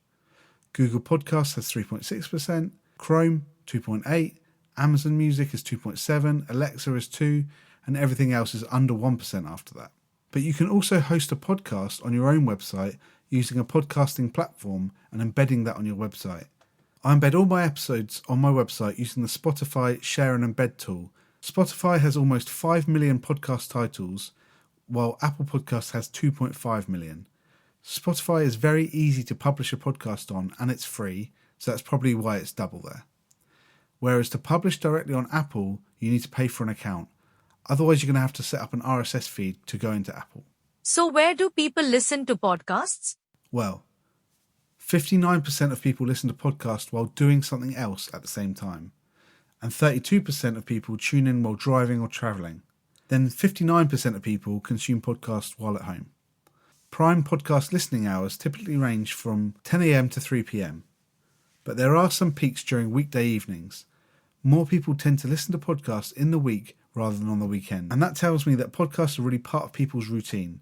Google Podcasts has 3.6%, Chrome 2.8, Amazon Music is 2.7, Alexa is 2, and everything else is under 1% after that. But you can also host a podcast on your own website using a podcasting platform and embedding that on your website. I embed all my episodes on my website using the Spotify Share and Embed tool. Spotify has almost 5 million podcast titles, while Apple Podcasts has 2.5 million. Spotify is very easy to publish a podcast on, and it's free, so that's probably why it's double there. Whereas to publish directly on Apple, you need to pay for an account. Otherwise, you're going to have to set up an RSS feed to go into Apple. So where do people listen to podcasts? Well, 59% of people listen to podcasts while doing something else at the same time. And 32% of people tune in while driving or travelling. Then 59% of people consume podcasts while at home. Prime podcast listening hours typically range from 10 a.m. to 3 p.m. But there are some peaks during weekday evenings. More people tend to listen to podcasts in the week rather than on the weekend. And that tells me that podcasts are really part of people's routine.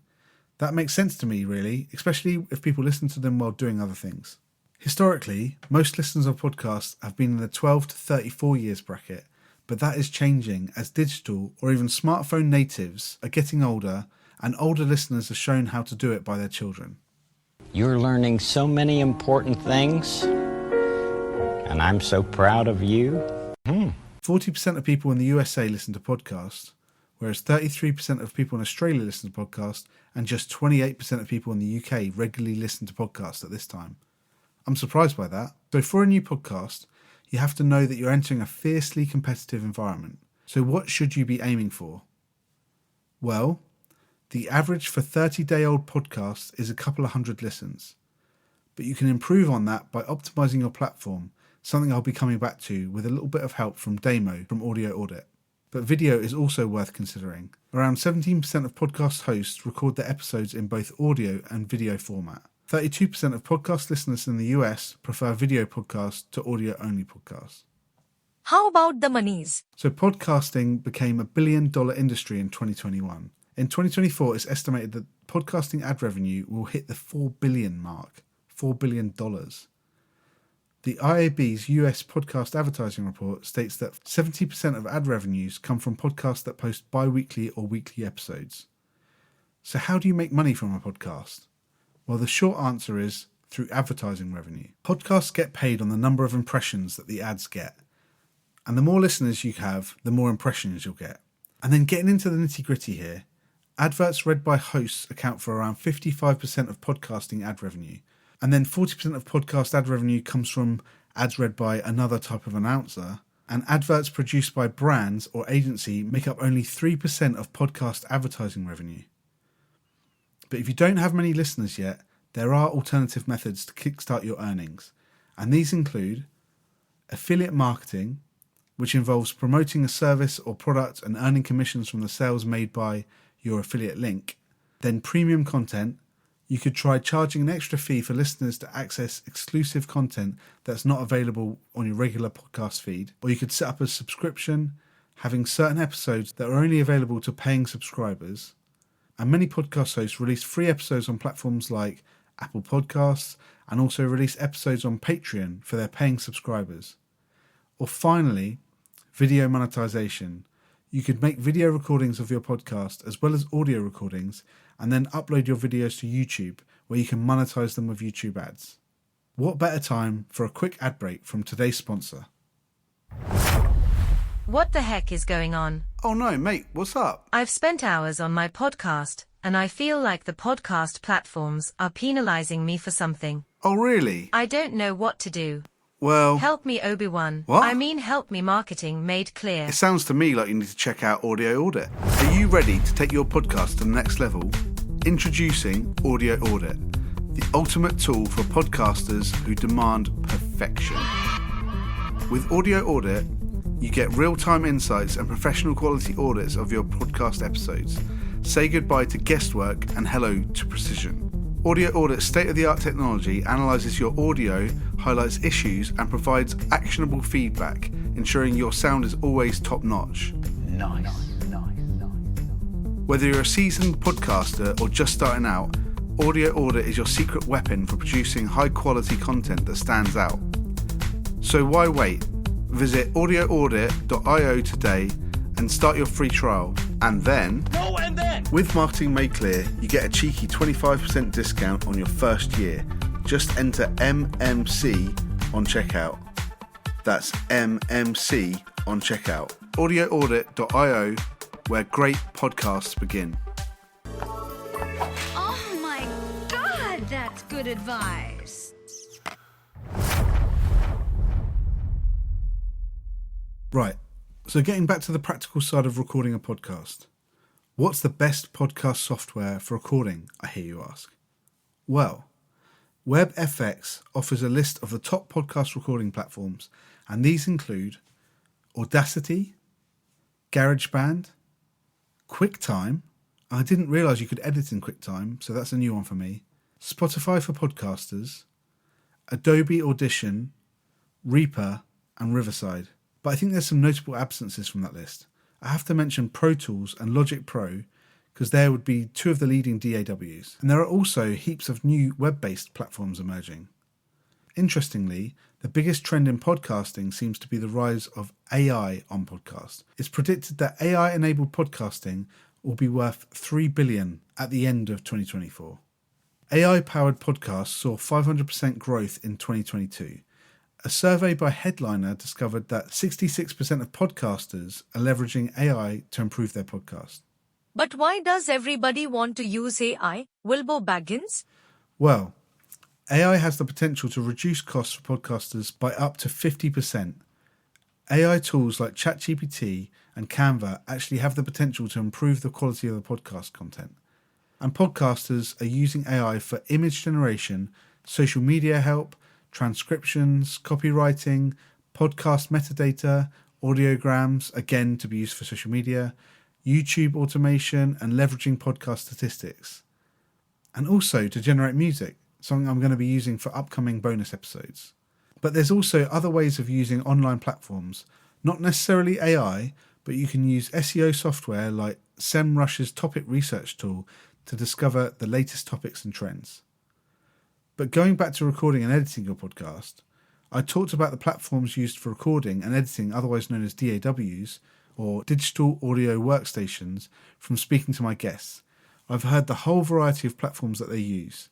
That makes sense to me, really, especially if people listen to them while doing other things. Historically, most listeners of podcasts have been in the 12 to 34 years bracket, but that is changing as digital or even smartphone natives are getting older, and older listeners are shown how to do it by their children. You're learning so many important things, and I'm so proud of you. 40% of people in the USA listen to podcasts, whereas 33% of people in Australia listen to podcasts, and just 28% of people in the UK regularly listen to podcasts at this time. I'm surprised by that. So for a new podcast, you have to know that you're entering a fiercely competitive environment. So what should you be aiming for? Well, the average for 30-day-old podcasts is a couple of hundred listens. But you can improve on that by optimizing your platform, something I'll be coming back to with a little bit of help from Damo from Audio Audit. But video is also worth considering. Around 17% of podcast hosts record their episodes in both audio and video format. 32% of podcast listeners in the US prefer video podcasts to audio-only podcasts. How about the monies? So podcasting became a $1 billion industry in 2021. In 2024, it's estimated that podcasting ad revenue will hit the $4 billion mark. $4 billion. The IAB's US podcast advertising report states that 70% of ad revenues come from podcasts that post bi-weekly or weekly episodes. So how do you make money from a podcast? Well, the short answer is through advertising revenue. Podcasts get paid on the number of impressions that the ads get. And the more listeners you have, the more impressions you'll get. And then getting into the nitty-gritty here, adverts read by hosts account for around 55% of podcasting ad revenue. And then 40% of podcast ad revenue comes from ads read by another type of announcer. And adverts produced by brands or agency make up only 3% of podcast advertising revenue. But if you don't have many listeners yet, there are alternative methods to kickstart your earnings. And these include affiliate marketing, which involves promoting a service or product and earning commissions from the sales made by your affiliate link. Then premium content. You could try charging an extra fee for listeners to access exclusive content that's not available on your regular podcast feed. Or you could set up a subscription, having certain episodes that are only available to paying subscribers. And many podcast hosts release free episodes on platforms like Apple Podcasts and also release episodes on Patreon for their paying subscribers. Or finally, video monetization. You could make video recordings of your podcast as well as audio recordings and then upload your videos to YouTube where you can monetize them with YouTube ads. What better time for a quick ad break from today's sponsor? What the heck is going on? Oh no, mate, what's up? I've spent hours on my podcast, and I feel like the podcast platforms are penalizing me for something. Oh really? I don't know what to do. Well... Help me, Obi-Wan. What? I mean, help me. Marketing made clear. It sounds to me like you need to check out Audio Audit. Are you ready to take your podcast to the next level? Introducing Audio Audit, the ultimate tool for podcasters who demand perfection. With Audio Audit, you get real-time insights and professional quality audits of your podcast episodes. Say goodbye to guesswork and hello to precision. Audio Audit's state-of-the-art technology analyzes your audio, highlights issues, and provides actionable feedback, ensuring your sound is always top-notch. Nice. Whether you're a seasoned podcaster or just starting out, Audio Audit is your secret weapon for producing high-quality content that stands out. So why wait? Visit audioaudit.io today and start your free trial. And then, with Marketing Made Clear, you get a cheeky 25% discount on your first year. Just enter MMC on checkout. That's MMC on checkout. Audioaudit.io, where great podcasts begin. Oh my God, that's good advice. Right, so getting back to the practical side of recording a podcast. What's the best podcast software for recording, I hear you ask? Well, WebFX offers a list of the top podcast recording platforms, and these include Audacity, GarageBand, QuickTime. I didn't realise you could edit in QuickTime, so that's a new one for me. Spotify for podcasters, Adobe Audition, Reaper, and Riverside. But I think there's some notable absences from that list. I have to mention Pro Tools and Logic Pro because there would be two of the leading DAWs. And there are also heaps of new web-based platforms emerging. Interestingly, the biggest trend in podcasting seems to be the rise of AI on podcasts. It's predicted that AI-enabled podcasting will be worth $3 billion at the end of 2024. AI-powered podcasts saw 500% growth in 2022. A survey by Headliner discovered that 66% of podcasters are leveraging AI to improve their podcast. But why does everybody want to use AI? Wilbur Baggins? Well, AI has the potential to reduce costs for podcasters by up to 50%. AI tools like ChatGPT and Canva actually have the potential to improve the quality of the podcast content. And podcasters are using AI for image generation, social media help, transcriptions, copywriting, podcast metadata, audiograms, again to be used for social media, YouTube automation, and leveraging podcast statistics. And also to generate music, something I'm going to be using for upcoming bonus episodes. But there's also other ways of using online platforms, not necessarily AI, but you can use SEO software like SEMrush's topic research tool to discover the latest topics and trends. But going back to recording and editing your podcast, I talked about the platforms used for recording and editing, otherwise known as DAWs, or digital audio workstations, from speaking to my guests. I've heard the whole variety of platforms that they use.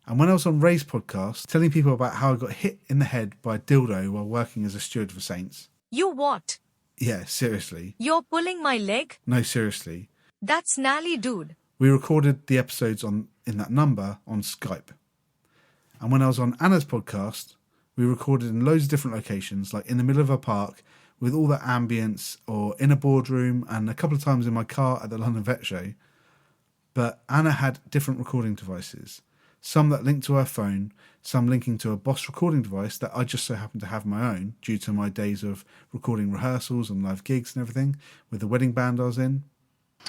And when I was on Ray's podcast, telling people about how I got hit in the head by a dildo while working as a steward for Saints. You what? Yeah, seriously. You're pulling my leg? No, seriously. That's gnarly, dude. We recorded the episodes in that number on Skype. And when I was on Anna's podcast, we recorded in loads of different locations, like in the middle of a park with all the ambience, or in a boardroom, and a couple of times in my car at the London Vet Show. But Anna had different recording devices, some that linked to her phone, some linking to a Boss recording device that I just so happened to have my own due to my days of recording rehearsals and live gigs and everything with the wedding band I was in.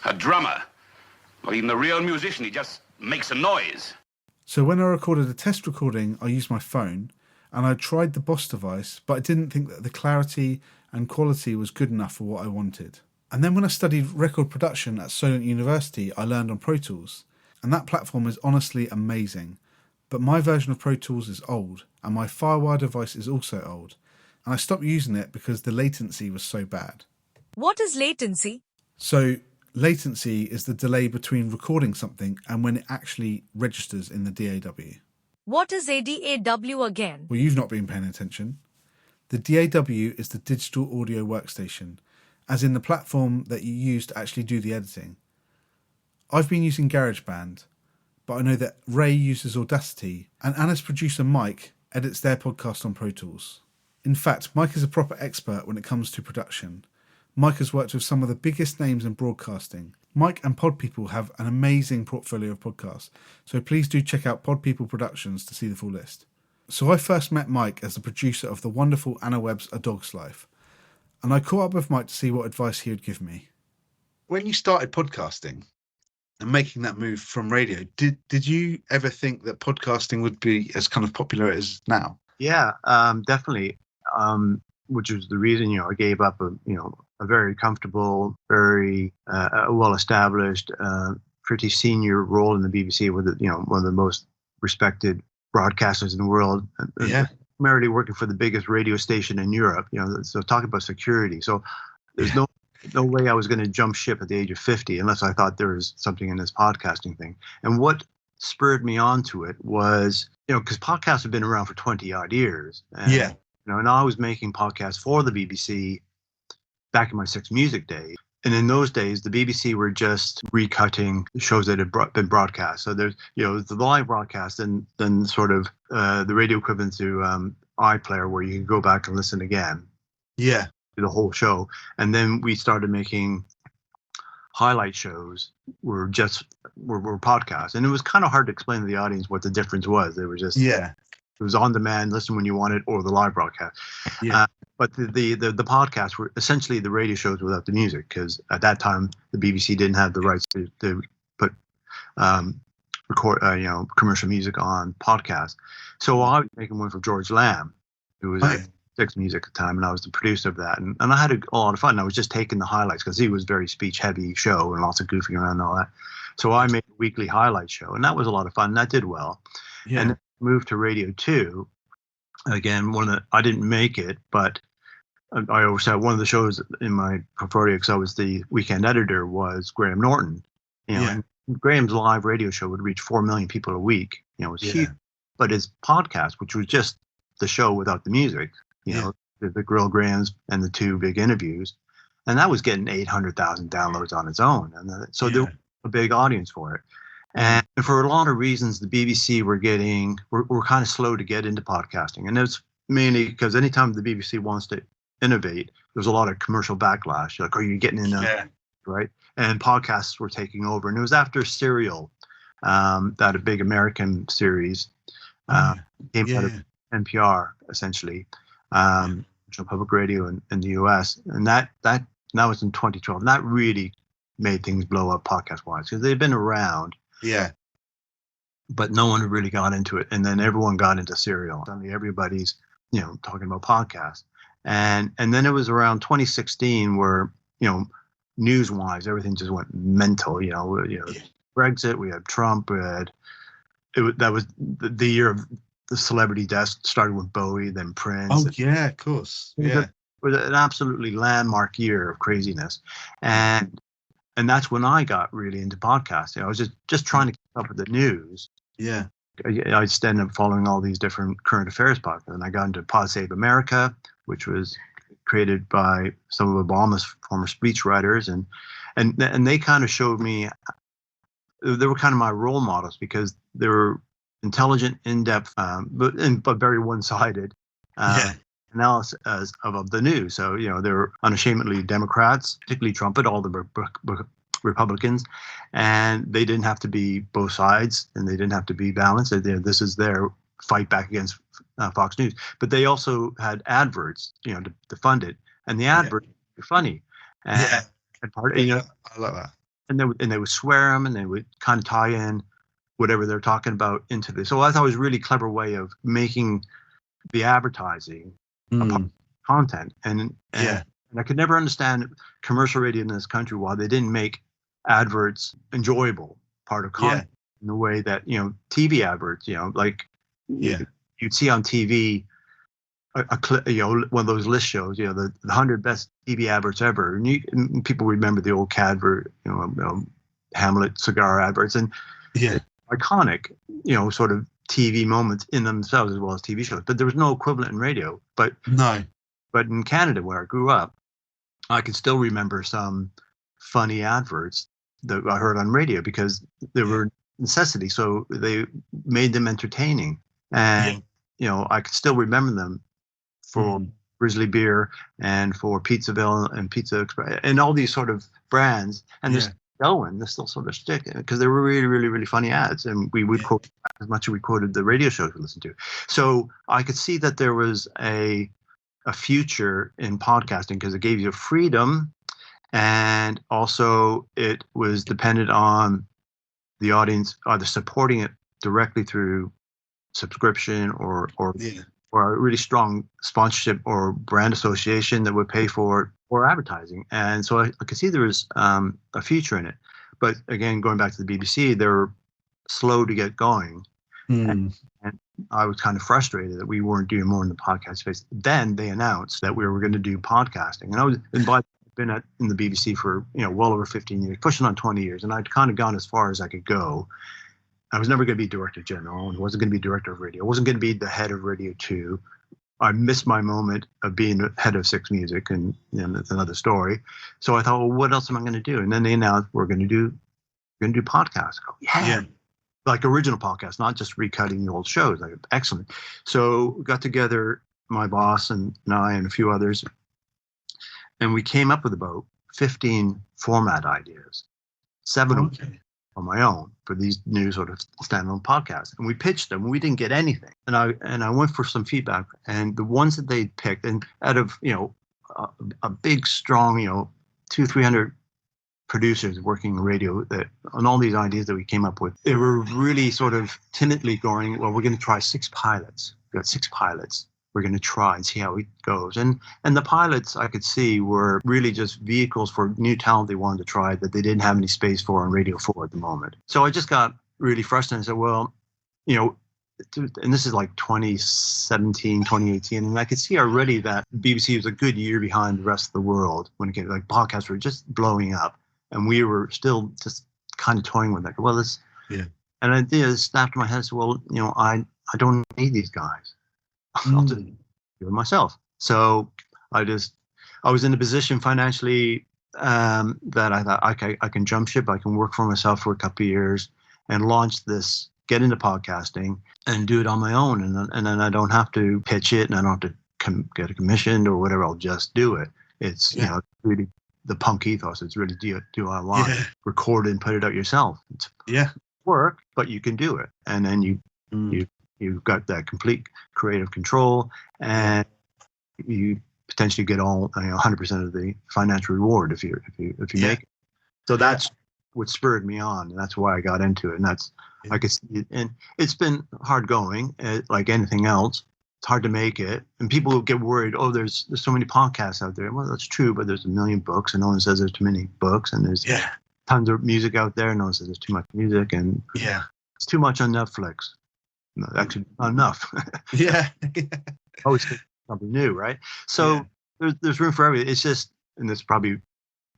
A drummer, or even a real musician, he just makes a noise. So when I recorded a test recording, I used my phone, and I tried the Boss device, but I didn't think that the clarity and quality was good enough for what I wanted. And then when I studied record production at Solent University, I learned on Pro Tools, and that platform is honestly amazing. But my version of Pro Tools is old, and my FireWire device is also old, and I stopped using it because the latency was so bad. What is latency? So latency is the delay between recording something and when it actually registers in the DAW. What is a DAW again? Well, you've not been paying attention. The DAW is the digital audio workstation, as in the platform that you use to actually do the editing. I've been using GarageBand, but I know that Ray uses Audacity, and Anna's producer Mike edits their podcast on Pro Tools. In fact, Mike is a proper expert when it comes to production. Mike has worked with some of the biggest names in broadcasting. Mike and Pod People have an amazing portfolio of podcasts, so please do check out Pod People Productions to see the full list. So I first met Mike as the producer of the wonderful Anna Webb's A Dog's Life, and I caught up with Mike to see what advice he would give me. When you started podcasting and making that move from radio, did you ever think that podcasting would be as kind of popular as it is now? Yeah, definitely. Which was the reason, I gave up a very comfortable, very well-established, pretty senior role in the BBC with one of the most respected broadcasters in the world. Yeah. primarily working for the biggest radio station in Europe. So talking about security. So there's no way I was going to jump ship at the age of 50 unless I thought there was something in this podcasting thing. And what spurred me onto it was, because podcasts have been around for 20 odd years. And, and I was making podcasts for the BBC back in my Six Music days. And in those days, the BBC were just recutting shows that had been broadcast. So there's, the live broadcast and then sort of the radio equivalent to iPlayer, where you can go back and listen again. Yeah. To the whole show. And then we started making highlight shows were podcasts. And it was kind of hard to explain to the audience what the difference was. They were just, it was on demand, listen when you want it, or the live broadcast. Yeah. But the podcasts were essentially the radio shows without the music, because at that time the BBC didn't have the rights to put record commercial music on podcasts. So I was making one for George Lamb, who was at Six Music at the time, and I was the producer of that. And I had a lot of fun. I was just taking the highlights because he was very speech heavy show and lots of goofing around and all that. So I made a weekly highlight show, and that was a lot of fun. And that did well. Yeah. And then moved to Radio 2. Again, I didn't make it, but I always had one of the shows in my portfolio, because I was the weekend editor, was Graham Norton. And Graham's live radio show would reach 4 million people a week. It was huge. But his podcast, which was just the show without the music, the Grill Grahams and the 2 big interviews, and that was getting 800,000 downloads on its own. And so there was a big audience for it. And for a lot of reasons, the BBC were kind of slow to get into podcasting. And it's mainly because anytime the BBC wants to innovate, there's a lot of commercial backlash. Like, are you getting in right? And podcasts were taking over. And it was after Serial, that a big American series came out of NPR, essentially, public radio in the US. And that was in 2012. And that really made things blow up podcast-wise, because they've been around. Yeah. But no one really got into it. And then everyone got into Serial. Suddenly everybody's, talking about podcasts. And then it was around 2016 where, news-wise, everything just went mental. Brexit, we had Trump, that was the year of the celebrity deaths. Started with Bowie, then Prince. Oh, yeah, of course. Yeah. It was an absolutely landmark year of craziness. And that's when I got really into podcasting. I was just trying to keep up with the news. Yeah. I just ended up following all these different current affairs podcasts. And I got into Pod Save America, which was created by some of Obama's former speechwriters. And they kind of showed me, they were kind of my role models, because they were intelligent, in-depth, but very one-sided analysis of the news. So, they were unashamedly Democrats, particularly Trump, but all the Republicans, and they didn't have to be both sides, and they didn't have to be balanced. This is their fight back against Fox News. But they also had adverts, to fund it, and the adverts were funny. And I like that. And they would swear them, and they would kind of tie in whatever they're talking about into this. So I thought it was a really clever way of making the advertising a part of content. And I could never understand commercial radio in this country why they didn't make adverts enjoyable part of content in the way that, TV adverts, you'd see on TV a clip, one of those list shows, the 100 best TV adverts ever. And people remember the old Cadbury, Hamlet cigar adverts, and iconic, sort of TV moments in themselves as well as TV shows. But there was no equivalent in radio. But in Canada, where I grew up, I can still remember some funny adverts that I heard on radio, because they were necessity. So they made them entertaining. And, I could still remember them for Grizzly Beer and for Pizzaville and Pizza Express and all these sort of brands. And they're still going, they're still sort of stick, because they were really, really, really funny ads. And we would quote as much as we quoted the radio shows we listened to. So I could see that there was a future in podcasting, because it gave you freedom, and also it was dependent on the audience either supporting it directly through subscription or a really strong sponsorship or brand association that would pay for it, or advertising. And so I could see there was a future in it. But again, going back to the BBC, they were slow to get going. And I was kind of frustrated that we weren't doing more in the podcast space. Then they announced that we were going to do podcasting, and I was been in the BBC for well over 15 years, pushing on 20 years, and I'd kind of gone as far as I could go. I was never going to be director general, and wasn't going to be director of radio. I wasn't going to be the head of Radio 2. I missed my moment of being head of Six Music, and that's another story. So I thought, well, what else am I going to do? And then they announced we're going to do podcasts. I go, yeah. Like original podcasts, not just recutting the old shows. Like, excellent. So we got together, my boss and I and a few others, and we came up with about 15 format ideas, 7 of them on my own for these new sort of standalone podcasts. And we pitched them. We didn't get anything. And I went for some feedback. And the ones that they picked, and out of a big, strong 200-300 producers working in radio, that on all these ideas that we came up with, they were really sort of timidly going, well, we're going to try 6 pilots. We've got 6 pilots. We're going to try and see how it goes. And the pilots, I could see, were really just vehicles for new talent they wanted to try that they didn't have any space for on Radio 4 at the moment. So I just got really frustrated and said, well, and this is like 2017, 2018, and I could see already that BBC was a good year behind the rest of the world when it came to, like, podcasts were just blowing up. And we were still just kind of toying with that. Well, and I did snapped my head and said, well, I don't need these guys. I'll just do it myself. So I was in a position financially that I thought, okay, I can jump ship. I can work for myself for a couple of years and launch this, get into podcasting and do it on my own. And then I don't have to pitch it, and I don't have to get it commissioned or whatever. I'll just do it. It's, really the punk ethos. It's really DIY. Record it and put it out yourself. It's work, but you can do it. And then you've got that complete creative control, and you potentially get all 100% of the financial reward if you make it. So that's what spurred me on, and that's why I got into it. And that's I could see it, and it's been hard going, like anything else. It's hard to make it, and people get worried. Oh, there's so many podcasts out there. Well, that's true, but there's a million books, and no one says there's too many books, and there's tons of music out there. No one says there's too much music, and it's too much on Netflix. No, actually, not enough. Always think something new, right? So there's room for everything. It's just, and it's probably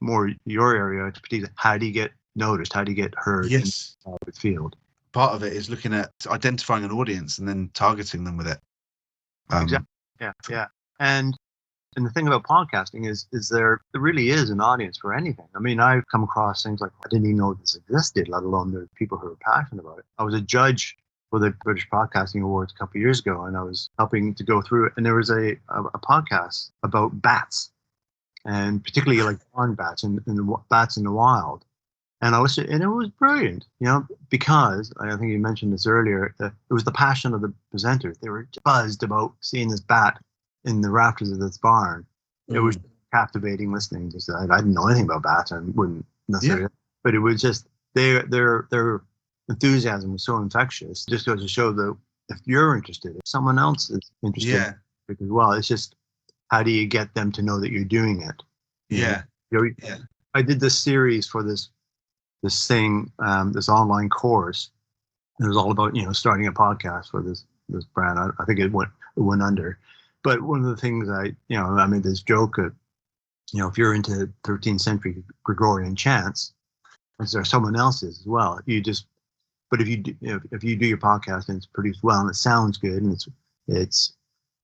more your area of expertise. How do you get noticed? How do you get heard in the field? Part of it is looking at identifying an audience and then targeting them with it. Exactly. Yeah. And the thing about podcasting is there really is an audience for anything. I mean, I've come across things like I didn't even know this existed, let alone the people who are passionate about it. I was a judge for the British Podcasting Awards a couple of years ago, and I was helping to go through it. And there was a podcast about bats, and particularly like barn bats and the bats in the wild. And I listened, and it was brilliant, because I think you mentioned this earlier. It was the passion of the presenters. They were buzzed about seeing this bat in the rafters of this barn. It was captivating listening. Just I didn't know anything about bats, and wouldn't necessarily, but it was just their enthusiasm was so infectious. Just goes to show that if you're interested, if someone else is interested as well, it's just how do you get them to know that you're doing it? I did this series for this thing, this online course. It was all about starting a podcast for this brand. I think it went under, but one of the things I made this joke of, if you're into 13th century Gregorian chants, as there someone else is as well, but if you do your podcast and it's produced well and it sounds good and it's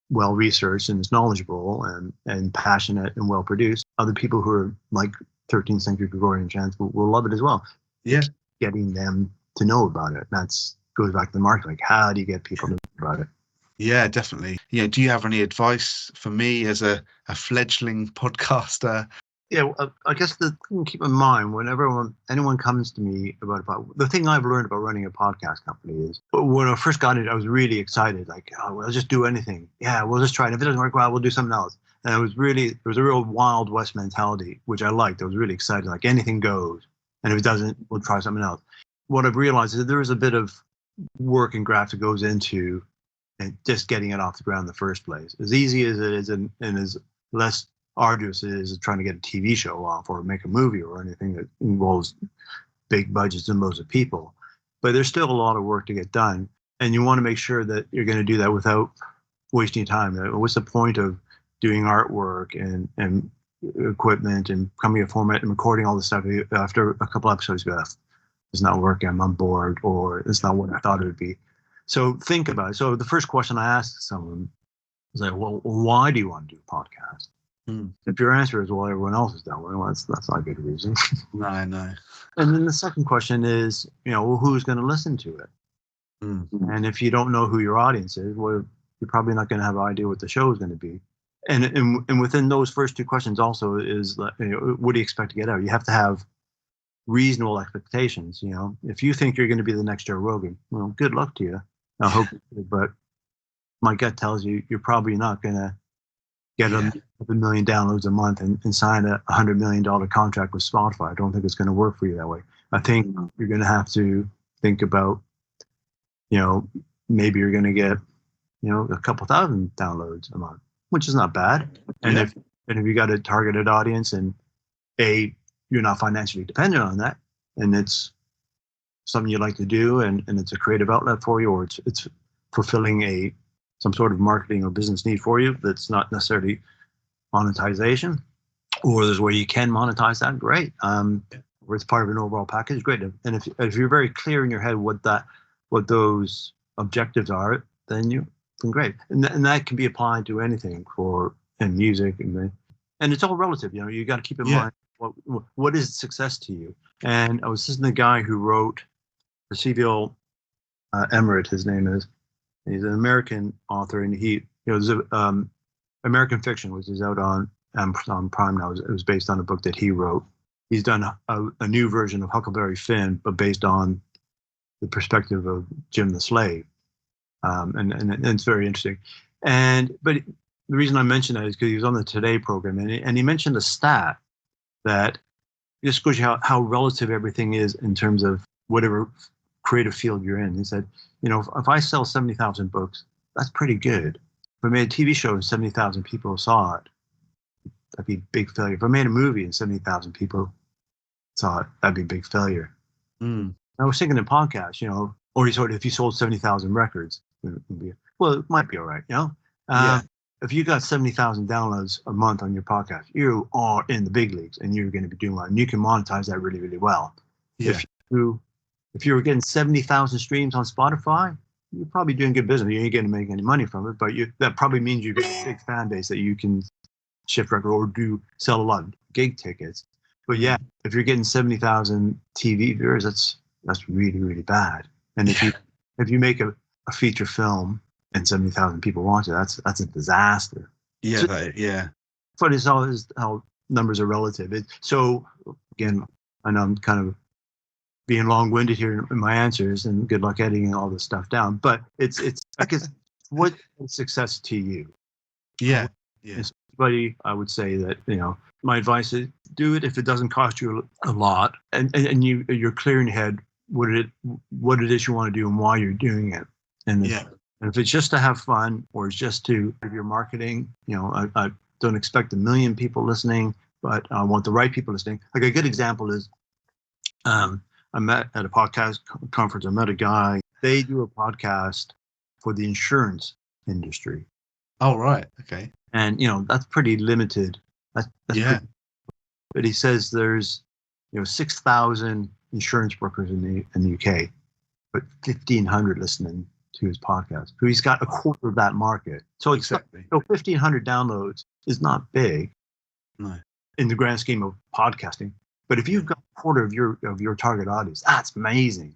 well researched and it's knowledgeable and passionate and well produced, other people who are like 13th century Gregorian chants will love it as well. Getting them to know about it. That's goes back to the market. Like, how do you get people to know about it? Yeah, definitely. Do you have any advice for me as a fledgling podcaster? Yeah, I guess the thing to keep in mind whenever anyone comes to me about the thing I've learned about running a podcast company is when I first got it, I was really excited. Like, I'll just do anything. Yeah, we'll just try it. If it doesn't work well, we'll do something else. And there was a real Wild West mentality, which I liked. I was really excited. Like, anything goes. And if it doesn't, we'll try something else. What I've realized is that there is a bit of work and graft that goes into just getting it off the ground in the first place. As easy as it is and as less arduous it is trying to get a TV show off or make a movie or anything that involves big budgets and loads of people. But there's still a lot of work to get done. and you want to make sure that you're going to do that without wasting time. What's the point of doing artwork and equipment and coming to format and recording all this stuff after a couple episodes? You go, it's not working, I'm on board, or it's not what I thought it would be. So think about it. So the first question I asked someone was like, well, why do you want to do a podcast? If your answer is, well, everyone else is done, well, that's not a good reason. No. And then the second question is, well, who's going to listen to it? And if you don't know who your audience is, well, you're probably not going to have an idea what the show is going to be. And within those first two questions also is, what do you expect to get out? You have to have reasonable expectations. If you think you're going to be the next Joe Rogan, well, good luck to you. I hope, but my gut tells you you're probably not going to get a million downloads a month and sign a $100 million contract with Spotify. I don't think it's going to work for you that way. I think you're going to have to think about, maybe you're going to get, a couple thousand downloads a month, which is not bad. And if you got a targeted audience and you're not financially dependent on that, and it's something you like to do, and it's a creative outlet for you, or it's fulfilling some sort of marketing or business need for you that's not necessarily monetization, or there's where you can monetize that, great. Or it's part of an overall package, great. And if you're very clear in your head what those objectives are, then great. And that can be applied to anything in music, and it's all relative. You got to keep in mind what is success to you. And I was listening to a guy who wrote Percival Emerald, his name is. He's an American author, and there's American Fiction, which is out on Amazon Prime now. It was based on a book that he wrote. He's done a new version of Huckleberry Finn, but based on the perspective of Jim the Slave, and it's very interesting. But the reason I mention that is because he was on the Today program, and he mentioned a stat that just shows you how relative everything is in terms of whatever creative field you're in. He said, if I sell 70,000 books, that's pretty good. If I made a TV show and 70,000 people saw it, that'd be a big failure. If I made a movie and 70,000 people saw it, that'd be a big failure. I was thinking in podcasts, or if you sold 70,000 records, it might be all right, If you got 70,000 downloads a month on your podcast, you are in the big leagues, and you're going to be doing well, and you can monetize that really, really well. If you were getting 70,000 streams on Spotify, you're probably doing good business. You ain't going to make any money from it, but that probably means you've got a big fan base that you can shift record or sell a lot of gig tickets. But if you're getting 70,000 TV viewers, that's really, really bad. And if you make a feature film and 70,000 people watch it, that's a disaster. But it's always how numbers are relative. So again, I know I'm kind of being long-winded here in my answers, and good luck editing all this stuff down. But it's I guess what is success to you? Everybody, I would say that my advice is do it if it doesn't cost you a lot, and you're clear in your head what it is you want to do and why you're doing it. And if it's just to have fun, or it's just to do your marketing, I don't expect 1 million people listening, but I want the right people listening. Like a good example is, I met at a podcast conference. I met a guy. They do a podcast for the insurance industry. Oh, right. Okay. And, that's pretty limited. That's but he says there's, 6,000 insurance brokers in the UK, but 1,500 listening to his podcast. So he's got a quarter of that market. So exactly. So 1,500 downloads is not big. No. In the grand scheme of podcasting. But if you've got a quarter of your target audience, that's amazing.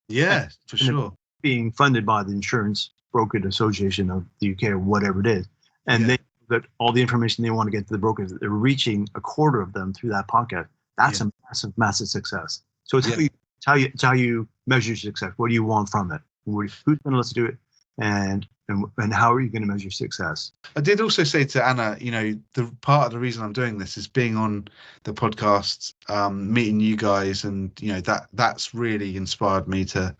Yeah, for sure. Being funded by the Insurance Brokerage Association of the UK or whatever it is. And they get all the information they want to get to the brokers. They're reaching a quarter of them through that podcast. That's a massive, massive success. So it's how you measure success. What do you want from it? Who's going to let's do it? And how are you going to measure success? I did also say to Anna, the part of the reason I'm doing this is being on the podcast, meeting you guys, and that's really inspired me to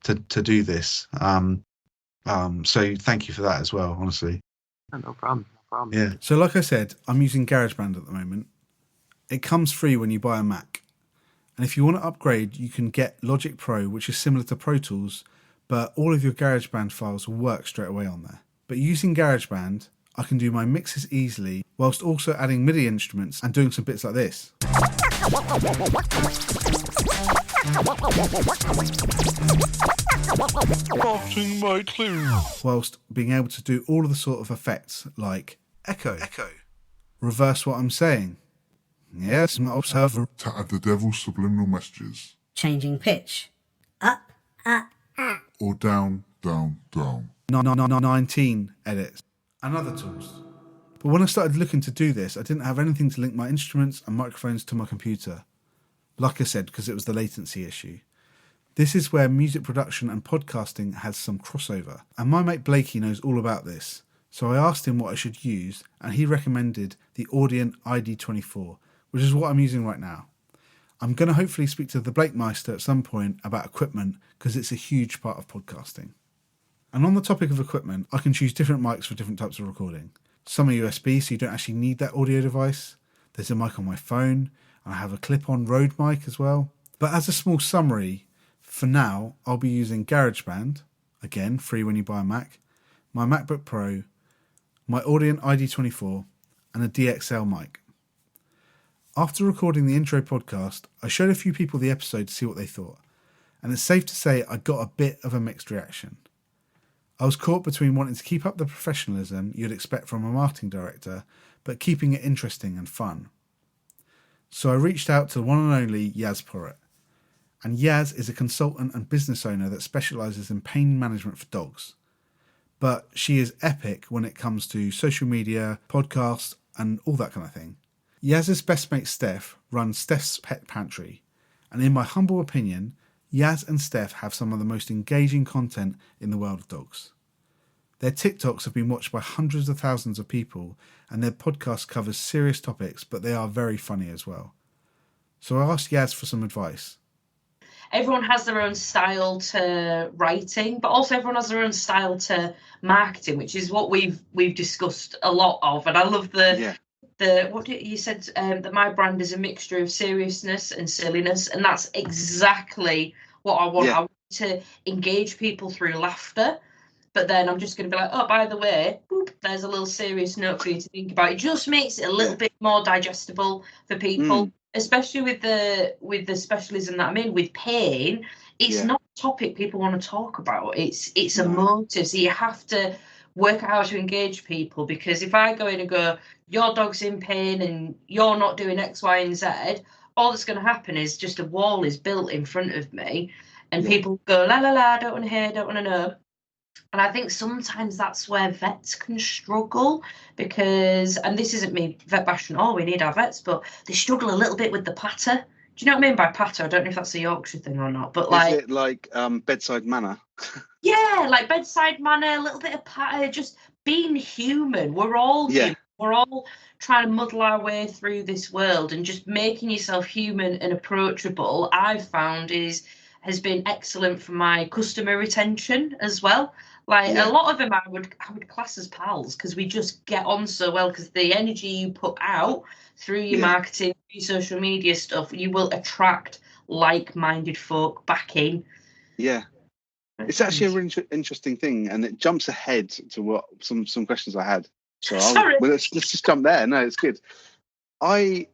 do this. So thank you for that as well, honestly. No problem. Yeah. So like I said, I'm using GarageBand at the moment. It comes free when you buy a Mac. And if you want to upgrade, you can get Logic Pro, which is similar to Pro Tools, but all of your GarageBand files will work straight away on there. But using GarageBand, I can do my mixes easily whilst also adding MIDI instruments and doing some bits like this. Whilst being able to do all of the sort of effects like echo, reverse what I'm saying. Yes, my observer. To add the devil's subliminal messages. Changing pitch. Up, or down, down, down. 19 edits and other tools. But when I started looking to do this, I didn't have anything to link my instruments and microphones to my computer. Like I said, because it was the latency issue. This is where music production and podcasting has some crossover, and my mate Blakey knows all about this. So I asked him what I should use, and he recommended the Audient ID24, which is what I'm using right now. I'm going to hopefully speak to the Blakemeister at some point about equipment, because it's a huge part of podcasting. And on the topic of equipment, I can choose different mics for different types of recording. Some are USB, so you don't actually need that audio device. There's a mic on my phone, and I have a clip-on Rode mic as well. But as a small summary, for now, I'll be using GarageBand, again, free when you buy a Mac, my MacBook Pro, my Audient ID24, and a DXL mic. After recording the intro podcast, I showed a few people the episode to see what they thought, and it's safe to say I got a bit of a mixed reaction. I was caught between wanting to keep up the professionalism you'd expect from a marketing director, but keeping it interesting and fun. So I reached out to the one and only Yaz Porritt. And Yaz is a consultant and business owner that specialises in pain management for dogs. But she is epic when it comes to social media, podcasts, and all that kind of thing. Yaz's best mate Steph runs Steph's Pet Pantry, and in my humble opinion, Yaz and Steph have some of the most engaging content in the world of dogs. Their TikToks have been watched by hundreds of thousands of people, and their podcast covers serious topics, but they are very funny as well. So I asked Yaz for some advice. Everyone has their own style to writing, but also everyone has their own style to marketing, which is what we've discussed a lot of. And I love the what you said, that my brand is a mixture of seriousness and silliness, and that's exactly what I want. I want to engage people through laughter, but then I'm just going to be like, oh, by the way, boop, there's a little serious note for you to think about. It just makes it a little bit more digestible for people, especially with the specialism that I'm in, with pain. It's not a topic people want to talk about. It's a motive, so you have to work out how to engage people, because if I go in and go, your dog's in pain and you're not doing X, Y, and Z, all that's going to happen is just a wall is built in front of me, and people go, la, la, la, I don't want to hear, don't want to know. And I think sometimes that's where vets can struggle, because, and this isn't me vet bashing, oh, we need our vets, but they struggle a little bit with the patter. Do you know what I mean by patter? I don't know if that's a Yorkshire thing or not, but like... Is it like bedside manner? Yeah, like bedside manner, a little bit of patter, just being human. We're all human. We're all trying to muddle our way through this world, and just making yourself human and approachable, I've found has been excellent for my customer retention as well. Like a lot of them I would class as pals, because we just get on so well, because the energy you put out through your marketing, your social media stuff, you will attract like-minded folk back in. Yeah. It's actually a really interesting thing, and it jumps ahead to what some questions I had. So let's just jump there. No, it's good. I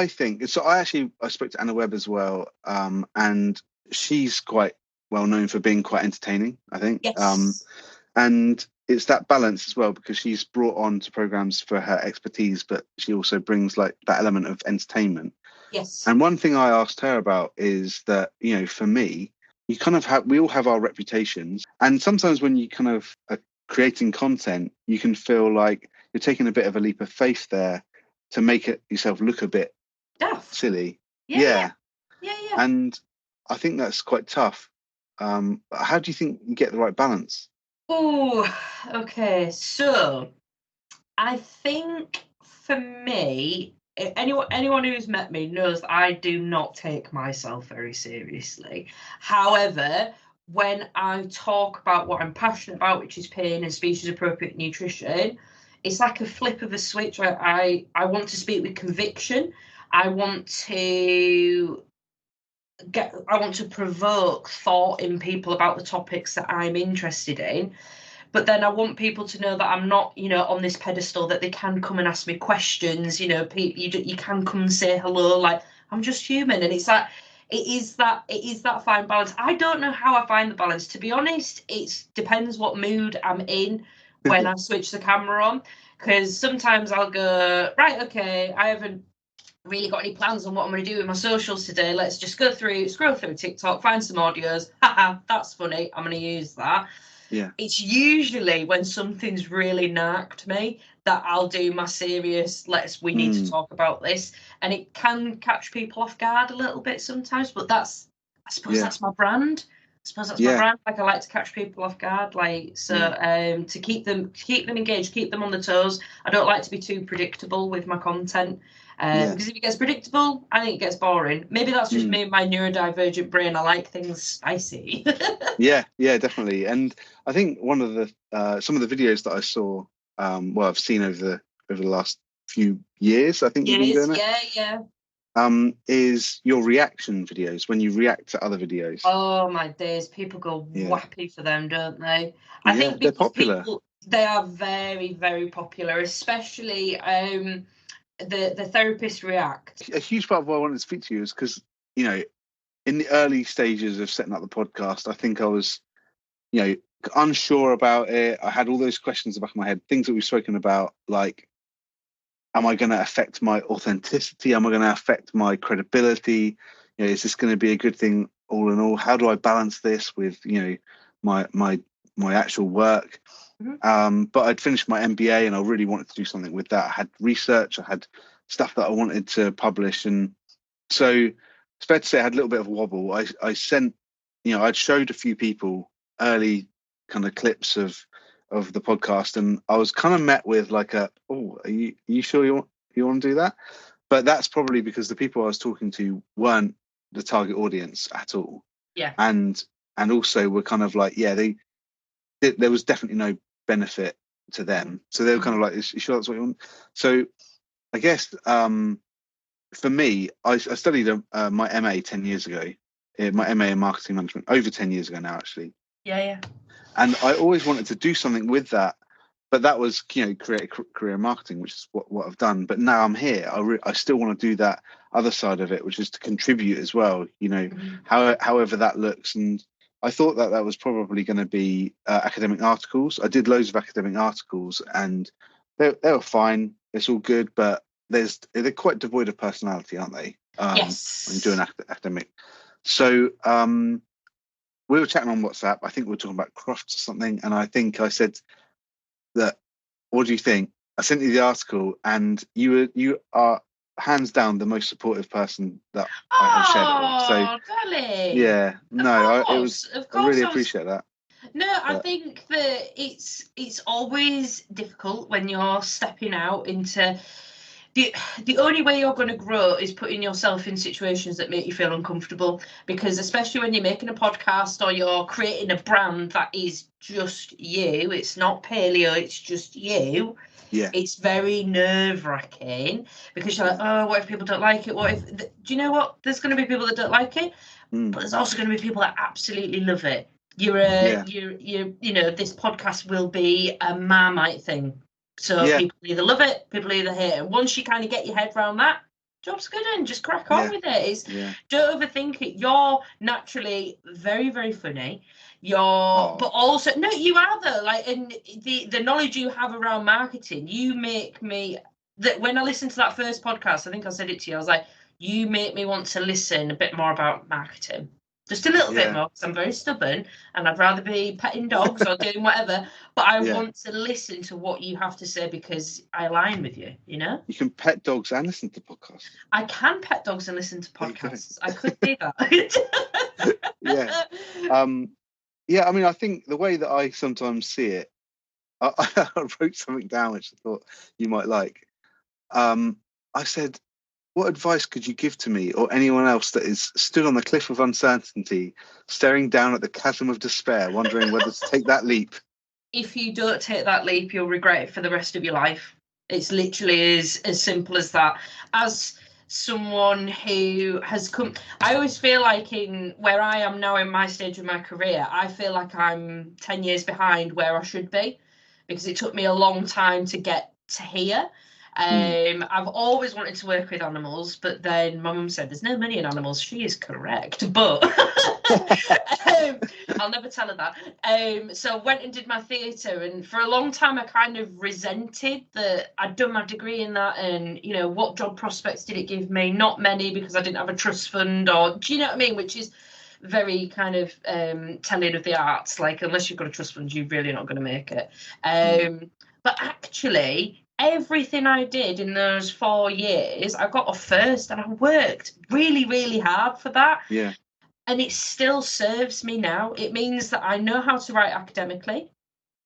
think so. I spoke to Anna Webb as well, and she's quite well known for being quite entertaining, I think. Yes. And it's that balance as well, because she's brought on to programs for her expertise, but she also brings like that element of entertainment. Yes. And one thing I asked her about is that, you know, for me, you kind of we all have our reputations, and sometimes when you kind of are creating content, you can feel like you're taking a bit of a leap of faith there to make it yourself look a bit silly. Yeah. And I think that's quite tough. How do you think you get the right balance? Oh, okay. So I think for me, anyone who's met me knows that I do not take myself very seriously. However, when I talk about what I'm passionate about, which is pain and species appropriate nutrition, it's like a flip of a switch. I want to speak with conviction. I want to I want to provoke thought in people about the topics that I'm interested in. But then I want people to know that I'm not, on this pedestal, that they can come and ask me questions. You can come and say hello. Like, I'm just human. And it's like, it is that fine balance. I don't know how I find the balance. To be honest, it depends what mood I'm in when I switch the camera on. Because sometimes I'll go, right, okay, I haven't really got any plans on what I'm going to do with my socials today. Let's just scroll through TikTok, find some audios. Haha, that's funny. I'm going to use that. Yeah. It's usually when something's really narked me that I'll do my serious, we need to talk about this. And it can catch people off guard a little bit sometimes, but I suppose that's my brand. My brand. Like, I like to catch people off guard. To keep them engaged, keep them on the toes. I don't like to be too predictable with my content. Because if it gets predictable, I think it gets boring. Maybe that's just me and my neurodivergent brain. I like things spicy. yeah, definitely. And I think one of the some of the videos that I saw, I've seen over the last few years, I think you've been doing it. Is your reaction videos, when you react to other videos. Oh my days, people go wappy for them, don't they? I think they're popular. They are very, very popular, especially the therapists react. A huge part of why I wanted to speak to you is because, in the early stages of setting up the podcast, I think I was, unsure about it. I had all those questions in the back of my head, things that we've spoken about, like, am I going to affect my authenticity? Am I going to affect my credibility? Is this going to be a good thing all in all? How do I balance this with, my actual work? But I'd finished my MBA and I really wanted to do something with that. I had research, I had stuff that I wanted to publish. And so it's fair to say I had a little bit of a wobble. I sent, I'd showed a few people early kind of clips of the podcast, and I was kind of met with like are you sure you want to do that? But that's probably because the people I was talking to weren't the target audience at all. Yeah. And also were kind of like, there was definitely no benefit to them. So they were kind of like, is you sure that's what you want? So I guess for me, I studied my MA 10 years ago, my MA in marketing management, over 10 years ago now, actually. Yeah. And I always wanted to do something with that, but that was, create a career in marketing, which is what I've done. But now I'm here. I still want to do that other side of it, which is to contribute as well, however that looks. And I thought that was probably going to be academic articles. I did loads of academic articles, and they were fine. It's all good, but they're quite devoid of personality, aren't they? Yes. When you're doing academic. So we were chatting on WhatsApp. I think we were talking about crofts or something, and I think I said that, what do you think? I sent you the article, and you are hands down the most supportive person that I have shared it with. So, darling. yeah, I really appreciate that. No, I think that it's always difficult when you're stepping out into the only way you're going to grow is putting yourself in situations that make you feel uncomfortable, because especially when you're making a podcast or you're creating a brand that is just you, it's not paleo, it's just you. Yeah. It's very nerve-wracking because you're like, oh, what if people don't like it? What if? Do you know what? There's going to be people that don't like it, but there's also going to be people that absolutely love it. This podcast will be a Marmite thing. So people either love it, people either hate it. Once you kind of get your head around that, job's good, and just crack on with it. Don't overthink it. You're naturally very, very funny. But also you are though. Like, and the knowledge you have around marketing, you make me. That when I listened to that first podcast, I think I said it to you. I was like, you make me want to listen a bit more about marketing. Just a little bit more, because I'm very stubborn and I'd rather be petting dogs or doing whatever. But I want to listen to what you have to say because I align with you, You can pet dogs and listen to podcasts. I can pet dogs and listen to podcasts. I could do that. I mean, I think the way that I sometimes see it, I wrote something down which I thought you might like. I said, what advice could you give to me or anyone else that is stood on the cliff of uncertainty, staring down at the chasm of despair, wondering whether to take that leap? If you don't take that leap, you'll regret it for the rest of your life. It's literally as simple as that. As someone who has come. I always feel like in where I am now in my stage of my career, I feel like I'm 10 years behind where I should be, because it took me a long time to get to here. I've always wanted to work with animals, but then my mum said there's no money in animals. She is correct, but I'll never tell her that. So I went and did my theatre, and for a long time I kind of resented that I'd done my degree in that, and you know, what job prospects did it give me? Not many, because I didn't have a trust fund, or do you know what I mean? Which is very kind of telling of the arts. Like, unless you've got a trust fund, you're really not going to make it. But actually, everything I did in those 4 years, I got a first, and I worked really, really hard for that. Yeah. And it still serves me now. It means that I know how to write academically.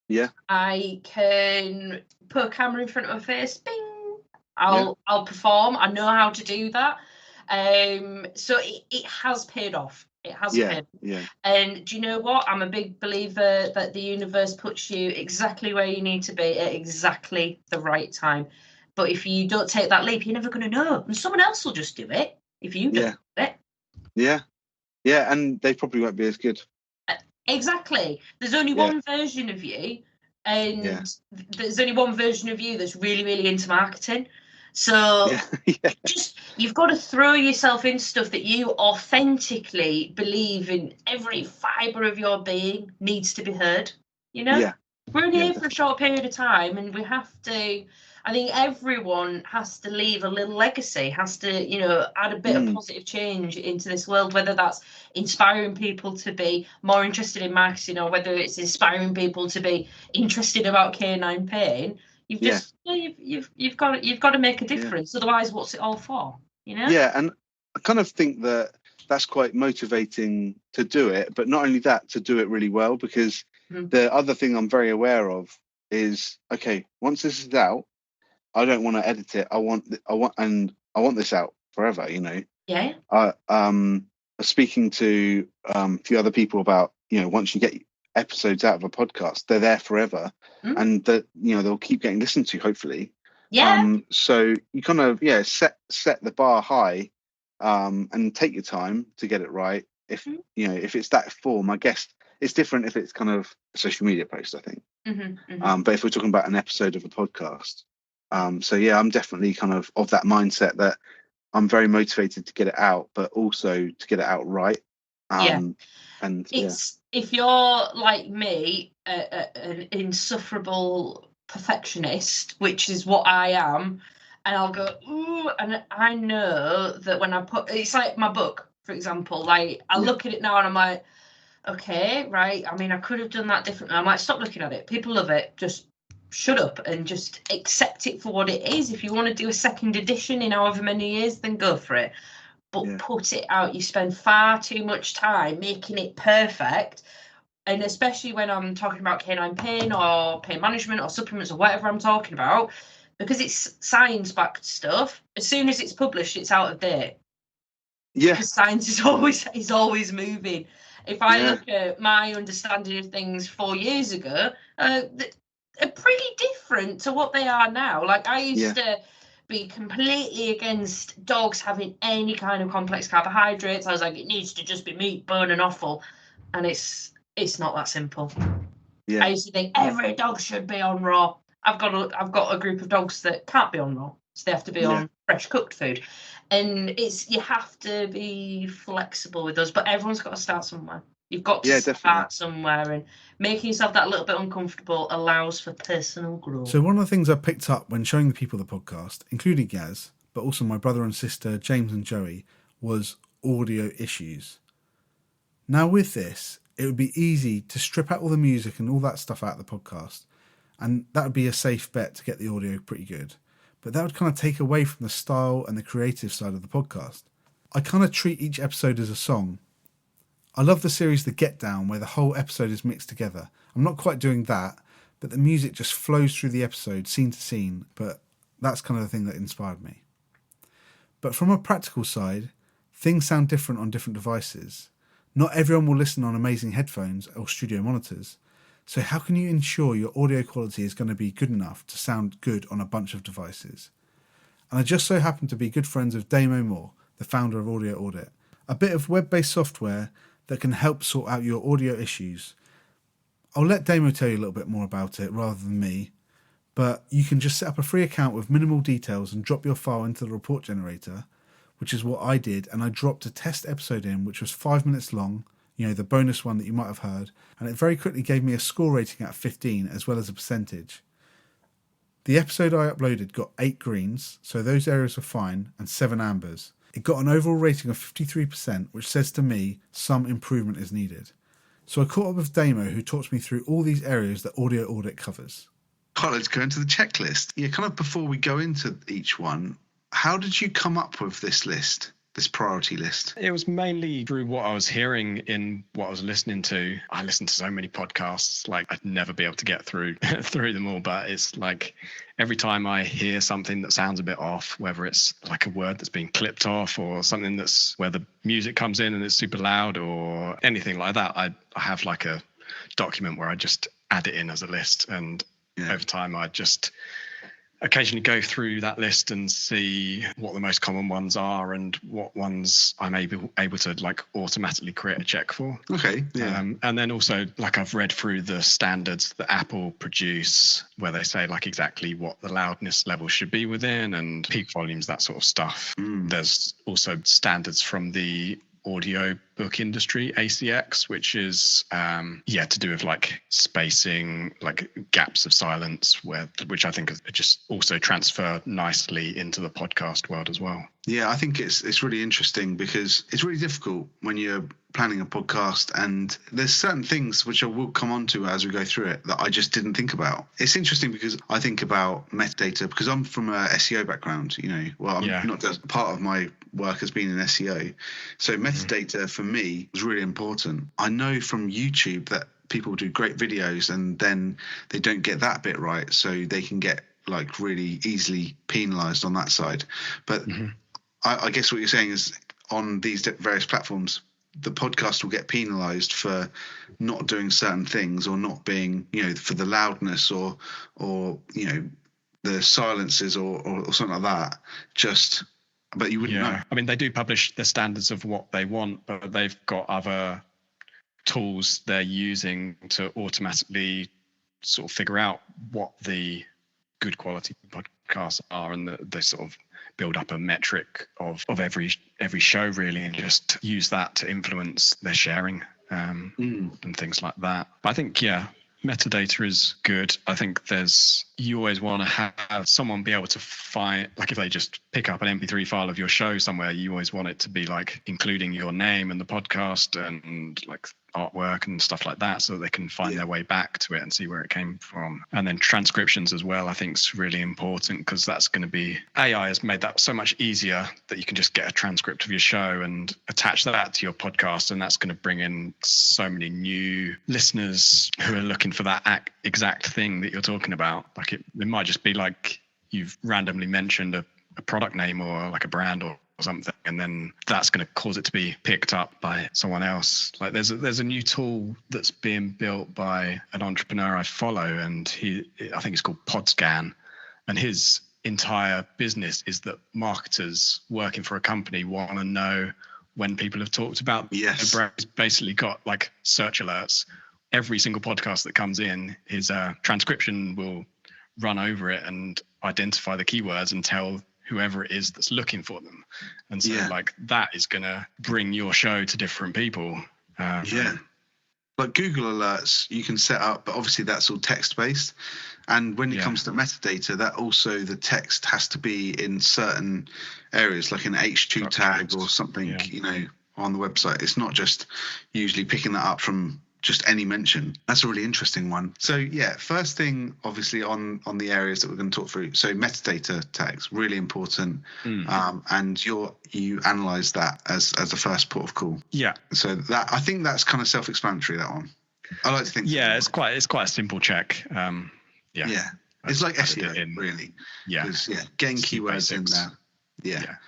Yeah. I can put a camera in front of my face, bing, I'll perform. I know how to do that. So it has paid off. It has paid. Yeah. And do you know what? I'm a big believer that the universe puts you exactly where you need to be at exactly the right time. But if you don't take that leap, you're never going to know. And someone else will just do it if you don't do it. Yeah. Yeah, and they probably won't be as good. Exactly. There's only one version of you, and there's only one version of you that's really, really into marketing. So just, you've got to throw yourself into stuff that you authentically believe in. Every fibre of your being needs to be heard, you know? Yeah. We're only here for a short period of time, and we have to, I think everyone has to leave a little legacy, has to, you know, add a bit of positive change into this world, whether that's inspiring people to be more interested in marketing, or whether it's inspiring people to be interested about canine pain. You've just you've got to make a difference. Otherwise, what's it all for? You know? Yeah, and I kind of think that that's quite motivating to do it, but not only that, to do it really well, because the other thing I'm very aware of is, okay, once this is out, I don't want to edit it. I want this out forever. You know. Yeah. Speaking to a few other people about, you know, once you get episodes out of a podcast, they're there forever, and that, you know, they'll keep getting listened to, hopefully. So you kind of set the bar high, and take your time to get it right. If you know, if it's that form, I guess it's different if it's kind of a social media post, I think. But if we're talking about an episode of a podcast, so yeah, I'm definitely kind of that mindset that I'm very motivated to get it out, but also to get it out right. And it's, if you're like me, an insufferable perfectionist, which is what I am, and I'll go, ooh, and I know that when I put, it's like my book, for example, like I look at it now and I'm like, okay, right, I mean, I could have done that differently. I'm like, stop looking at it. People love it. Just shut up and just accept it for what it is. If you want to do a second edition in however many years, then go for it. But put it out. You spend far too much time making it perfect. And especially when I'm talking about canine pain or pain management or supplements or whatever I'm talking about, because it's science-backed stuff, as soon as it's published, it's out of date. Yeah. Because science is always moving. If I look at my understanding of things 4 years ago, are pretty different to what they are now. Like, I used to be completely against dogs having any kind of complex carbohydrates. I was like, it needs to just be meat, bone and offal. And it's not that simple. I used to think every dog should be on raw. I've got a group of dogs that can't be on raw, so they have to be on fresh cooked food. And you have to be flexible with those, but everyone's got to start somewhere. You've got to start somewhere, and making yourself that little bit uncomfortable allows for personal growth. So one of the things I picked up when showing the people the podcast, including Gaz, but also my brother and sister, James and Joey, was audio issues. Now with this, it would be easy to strip out all the music and all that stuff out of the podcast, and that would be a safe bet to get the audio pretty good. But that would kind of take away from the style and the creative side of the podcast. I kind of treat each episode as a song. I love the series The Get Down, where the whole episode is mixed together. I'm not quite doing that, but the music just flows through the episode, scene to scene, but that's kind of the thing that inspired me. But from a practical side, things sound different on different devices. Not everyone will listen on amazing headphones or studio monitors. So how can you ensure your audio quality is going to be good enough to sound good on a bunch of devices? And I just so happen to be good friends with Damo Moore, the founder of Audio Audit, a bit of web-based software that can help sort out your audio issues. I'll let Damo tell you a little bit more about it rather than me, but you can just set up a free account with minimal details and drop your file into the report generator, which is what I did, and I dropped a test episode in which was 5 minutes long, the bonus one that you might have heard, and it very quickly gave me a score rating out of 15 as well as a percentage. The episode I uploaded got 8 greens, so those areas were fine, and 7 ambers. It got an overall rating of 53%, which says to me some improvement is needed. So I caught up with Damo, who talked me through all these areas that Audio Audit covers. Oh, let's go into the checklist. Yeah, kind of before we go into each one, how did you come up with this list, this priority list? It was mainly through what I was hearing in what I was listening to. I listened to so many podcasts, like I'd never be able to get through them all, but it's like every time I hear something that sounds a bit off, whether it's like a word that's being clipped off or something that's where the music comes in and it's super loud or anything like that, I have like a document where I just add it in as a list, and over time I just occasionally go through that list and see what the most common ones are and what ones I'm able to like automatically create a check for. Okay. Yeah. And then also like I've read through the standards that Apple produce where they say like exactly what the loudness level should be within and peak volumes, that sort of stuff. There's also standards from the audio book industry, ACX, which is to do with like spacing, like gaps of silence, which I think just also transfer nicely into the podcast world as well. Yeah, I think it's really interesting because it's really difficult when you're planning a podcast, and there's certain things which I will come on to as we go through it that I just didn't think about. It's interesting because I think about metadata because I'm from a SEO background, I'm not just part of my work has been in SEO. So metadata for me was really important. I know from YouTube that people do great videos and then they don't get that bit right, so they can get like really easily penalized on that side. But I guess what you're saying is on these various platforms, the podcast will get penalized for not doing certain things or not being, for the loudness or the silences or something like that. But you wouldn't know. I mean, they do publish the standards of what they want, but they've got other tools they're using to automatically sort of figure out what the good quality podcasts are, and they sort of build up a metric of every show really, and just use that to influence their sharing and things like that. But I think metadata is good. I think you always want to have someone be able to find, like if they just pick up an MP3 file of your show somewhere, you always want it to be like including your name and the podcast and like artwork and stuff like that, so that they can find their way back to it and see where it came from. And then transcriptions as well, I think is really important, because that's going to be, AI has made that so much easier that you can just get a transcript of your show and attach that to your podcast, and that's going to bring in so many new listeners who are looking for that exact thing that you're talking about. Like it might just be like you've randomly mentioned a product name or like a brand or something, and then that's going to cause it to be picked up by someone else. Like there's a new tool that's being built by an entrepreneur I follow, and I think it's called PodScan, and his entire business is that marketers working for a company want to know when people have talked about their brand. He's basically got like search alerts. Every single podcast that comes in, his transcription will run over it and identify the keywords and tell whoever it is that's looking for them. And so like that is going to bring your show to different people. Like Google Alerts you can set up, but obviously that's all text based. And when it comes to metadata, that also the text has to be in certain areas, like an H2 tag or something, on the website. It's not just usually picking that up from just any mention. That's a really interesting one. So first thing obviously on the areas that we're going to talk through. So metadata tags, really important. And you analyze that as the first port of call. Yeah. So that, I think that's kind of self-explanatory, that one. I like to think. Yeah, it's quite a simple check. It's like SEO really. Getting keywords in there.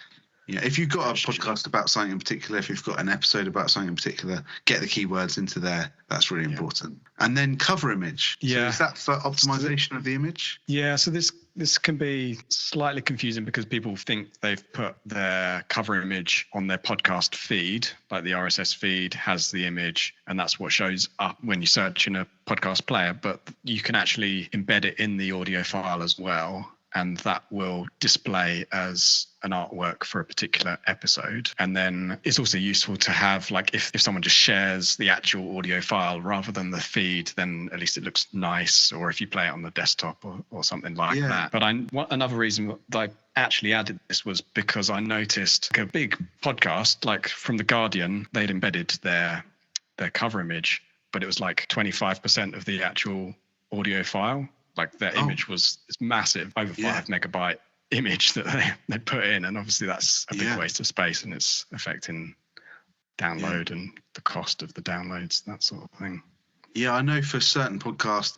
If you've got a podcast about something in particular, if you've got an episode about something in particular, get the keywords into there. That's really important. And then cover image. So is that for optimization of the image? Yeah. So there's this can be slightly confusing because people think they've put their cover image on their podcast feed, like the RSS feed has the image, and that's what shows up when you search in a podcast player. But you can actually embed it in the audio file as well, and that will display as an artwork for a particular episode. And then it's also useful to have, like, if someone just shares the actual audio file rather than the feed, then at least it looks nice, or if you play it on the desktop or something like that. But another reason that I actually added this was because I noticed a big podcast, like from The Guardian, they'd embedded their cover image, but it was like 25% of the actual audio file. Like their image was massive, over 5 megabyte image that they put in, and obviously that's a big waste of space, and it's affecting download and the cost of the downloads, that sort of thing. Yeah, I know for certain podcasts,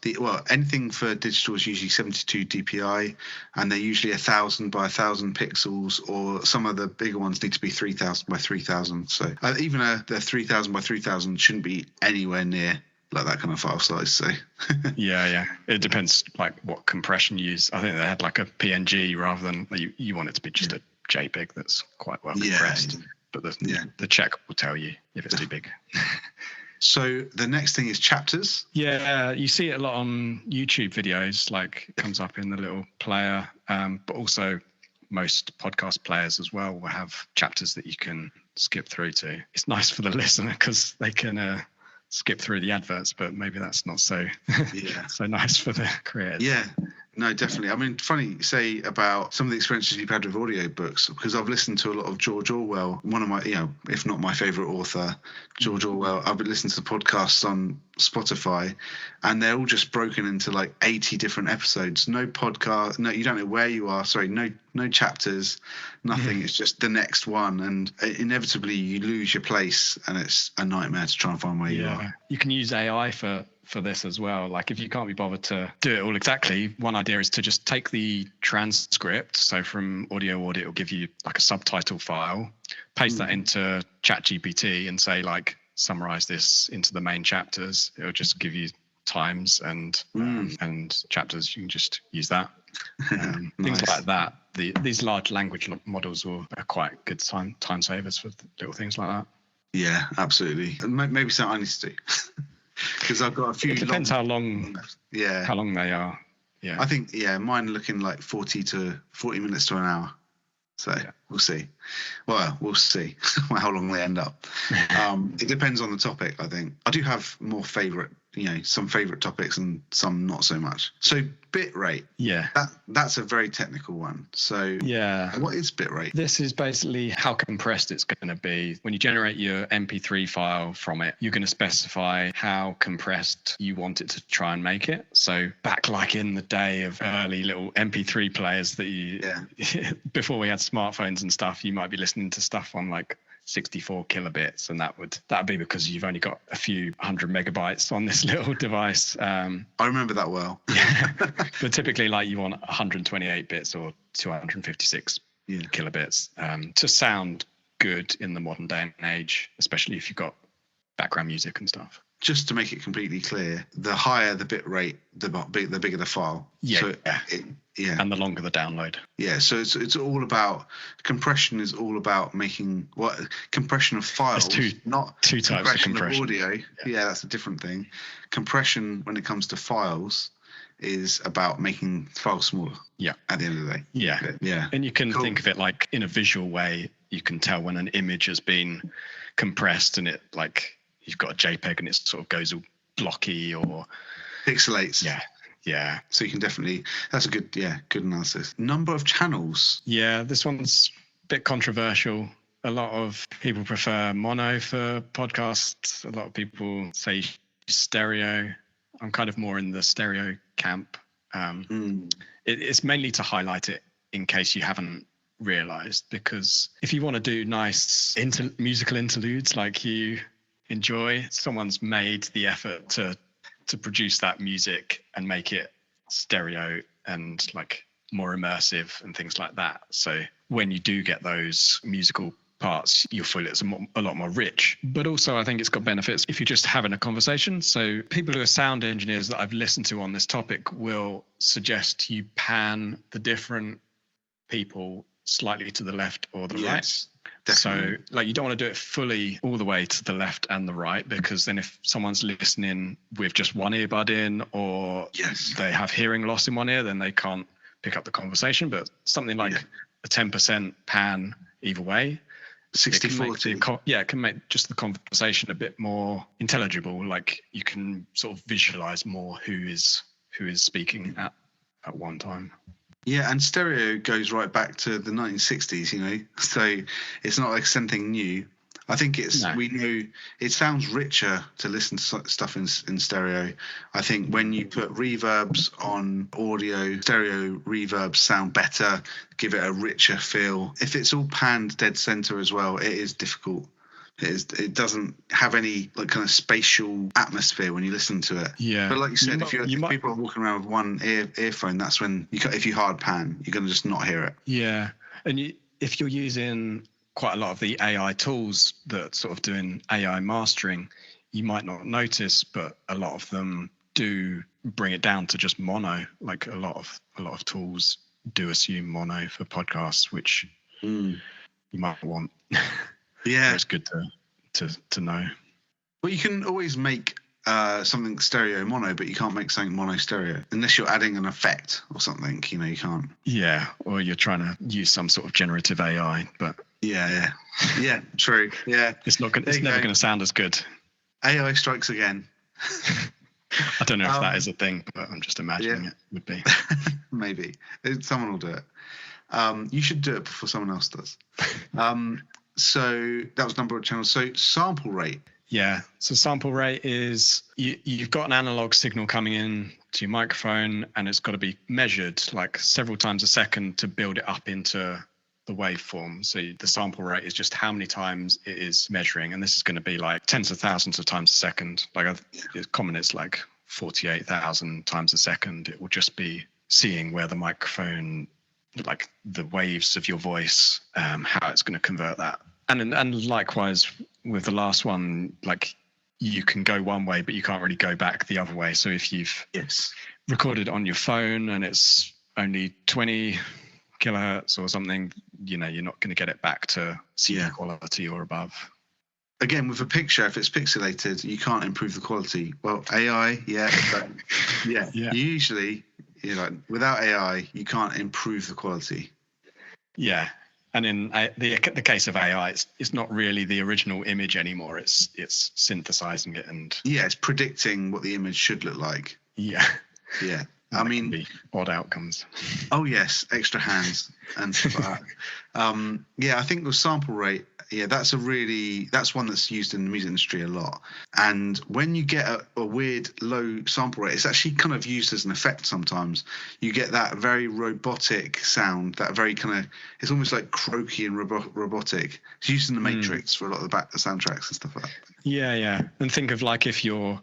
anything for digital is usually 72 dpi, and they're usually 1,000 by 1,000 pixels, or some of the bigger ones need to be 3,000 by 3,000. So even the 3,000 by 3,000 shouldn't be anywhere near like that kind of file size. So yeah, it depends like what compression you use. I think they had like a PNG rather than you want it to be just a JPEG that's quite well compressed. But the check will tell you if it's too big. So the next thing is chapters. Yeah, you see it a lot on YouTube videos, like it comes up in the little player, but also most podcast players as well will have chapters that you can skip through to. It's nice for the listener because they can skip through the adverts, but maybe that's not so so nice for the creators. Yeah, no, definitely. I mean, funny you say about some of the experiences you've had with audiobooks, because I've listened to a lot of George Orwell, one of my, if not my favourite author, George Orwell. I've been listening to the podcasts on Spotify, and they're all just broken into like 80 different episodes. No podcast, no, you don't know where you are. Sorry, no chapters, nothing. It's just the next one, and inevitably you lose your place, and it's a nightmare to try and find where you are. You can use AI for this as well. Like if you can't be bothered to do it all exactly, one idea is to just take the transcript. So from audio, it will give you like a subtitle file, paste that into ChatGPT and say like, summarize this into the main chapters. It'll just give you times and chapters. You can just use that. Things like that. These large language models are quite good time savers for little things like that. Yeah, absolutely. Maybe something I need to do. Because I've got a few. It depends how long they are. Yeah, I think mine are looking like 40 minutes to an hour. So we'll see. Well, we'll see how long they end up. It depends on the topic, I think. I do have more some favourite topics and some not so much. So bitrate. Yeah. That's a very technical one. So what is bitrate? This is basically how compressed it's going to be. When you generate your MP3 file from it, you're going to specify how compressed you want it to try and make it. So back like in the day of early little MP3 players that before we had smartphones and stuff, you might be listening to stuff on like 64 kilobits, and that'd be because you've only got a few 100 megabytes on this little device. I remember that well. But typically like you want 128 bits or 256 kilobits to sound good in the modern day and age, especially if you've got background music and stuff. Just to make it completely clear, the higher the bit rate, the bigger the file. And the longer the download. Yeah, so it's all about compression. Is all about making compression of files. There's two types of compression. Of audio. Yeah, that's a different thing. Compression when it comes to files is about making files smaller. Yeah. At the end of the day. Yeah. And you can think of it like in a visual way. You can tell when an image has been compressed, and it like you've got a JPEG and it sort of goes all blocky or pixelates. Yeah. So you can definitely, that's a good analysis. Number of channels. Yeah, this one's a bit controversial. A lot of people prefer mono for podcasts. A lot of people say stereo. I'm kind of more in the stereo camp. It's mainly to highlight it in case you haven't realized, because if you want to do nice musical interludes like you enjoy, someone's made the effort to produce that music and make it stereo and like more immersive and things like that. So when you do get those musical parts, you'll feel it's a lot more rich. But also, I think it's got benefits if you're just having a conversation. So people who are sound engineers that I've listened to on this topic will suggest you pan the different people slightly to the left or the right. Definitely. So like you don't want to do it fully all the way to the left and the right, because then if someone's listening with just one earbud in, or they have hearing loss in one ear, then they can't pick up the conversation. But something like a 10% pan either way, 60-40. It can make just the conversation a bit more intelligible. Like you can sort of visualize more who is speaking at one time. Yeah, and stereo goes right back to the 1960s, you know, so it's not like something new. I think we know it sounds richer to listen to stuff in stereo. I think when you put reverbs on audio, stereo reverbs sound better, give it a richer feel. If it's all panned dead center as well, it is difficult. It doesn't have any like kind of spatial atmosphere when you listen to it. Yeah. But like you said, if people are walking around with one earphone, that's when if you hard pan, you're going to just not hear it. Yeah. And if you're using quite a lot of the AI tools that sort of doing AI mastering, you might not notice, but a lot of them do bring it down to just mono. Like a lot of tools do assume mono for podcasts, which you might want. Yeah, it's good to know. Well, you can always make something stereo mono, but you can't make something mono stereo unless you're adding an effect or something. You know, you can't. Yeah, or you're trying to use some sort of generative AI, but yeah, true. Yeah, it's never going to sound as good. AI strikes again. I don't know if that is a thing, but I'm just imagining it would be. Maybe someone will do it. You should do it before someone else does. So that was number of channels. So sample rate. Yeah. So sample rate is you've got an analog signal coming in to your microphone, and it's got to be measured like several times a second to build it up into the waveform. So the sample rate is just how many times it is measuring, and this is going to be like tens of thousands of times a second. Like it's common, it's like 48,000 times a second. It will just be seeing where the microphone, like the waves of your voice, how it's going to convert that. And likewise with the last one, like you can go one way, but you can't really go back the other way. So if you've recorded on your phone and it's only 20 kilohertz or something, you know, you're not going to get it back to CD quality or above. Again, with a picture, if it's pixelated, you can't improve the quality. Well, AI, but usually, you know, without AI, you can't improve the quality. Yeah, and in the case of AI, it's not really the original image anymore. It's synthesizing it and it's predicting what the image should look like. Yeah. I mean, odd outcomes. Oh yes, extra hands and stuff like that. I think with sample rate, that's one that's used in the music industry a lot. And when you get a weird low sample rate, it's actually kind of used as an effect sometimes. You get that very robotic sound, that very kind of, it's almost like croaky and robotic. It's used in the Matrix for a lot of the soundtracks and stuff like that. Yeah. And think of like if you're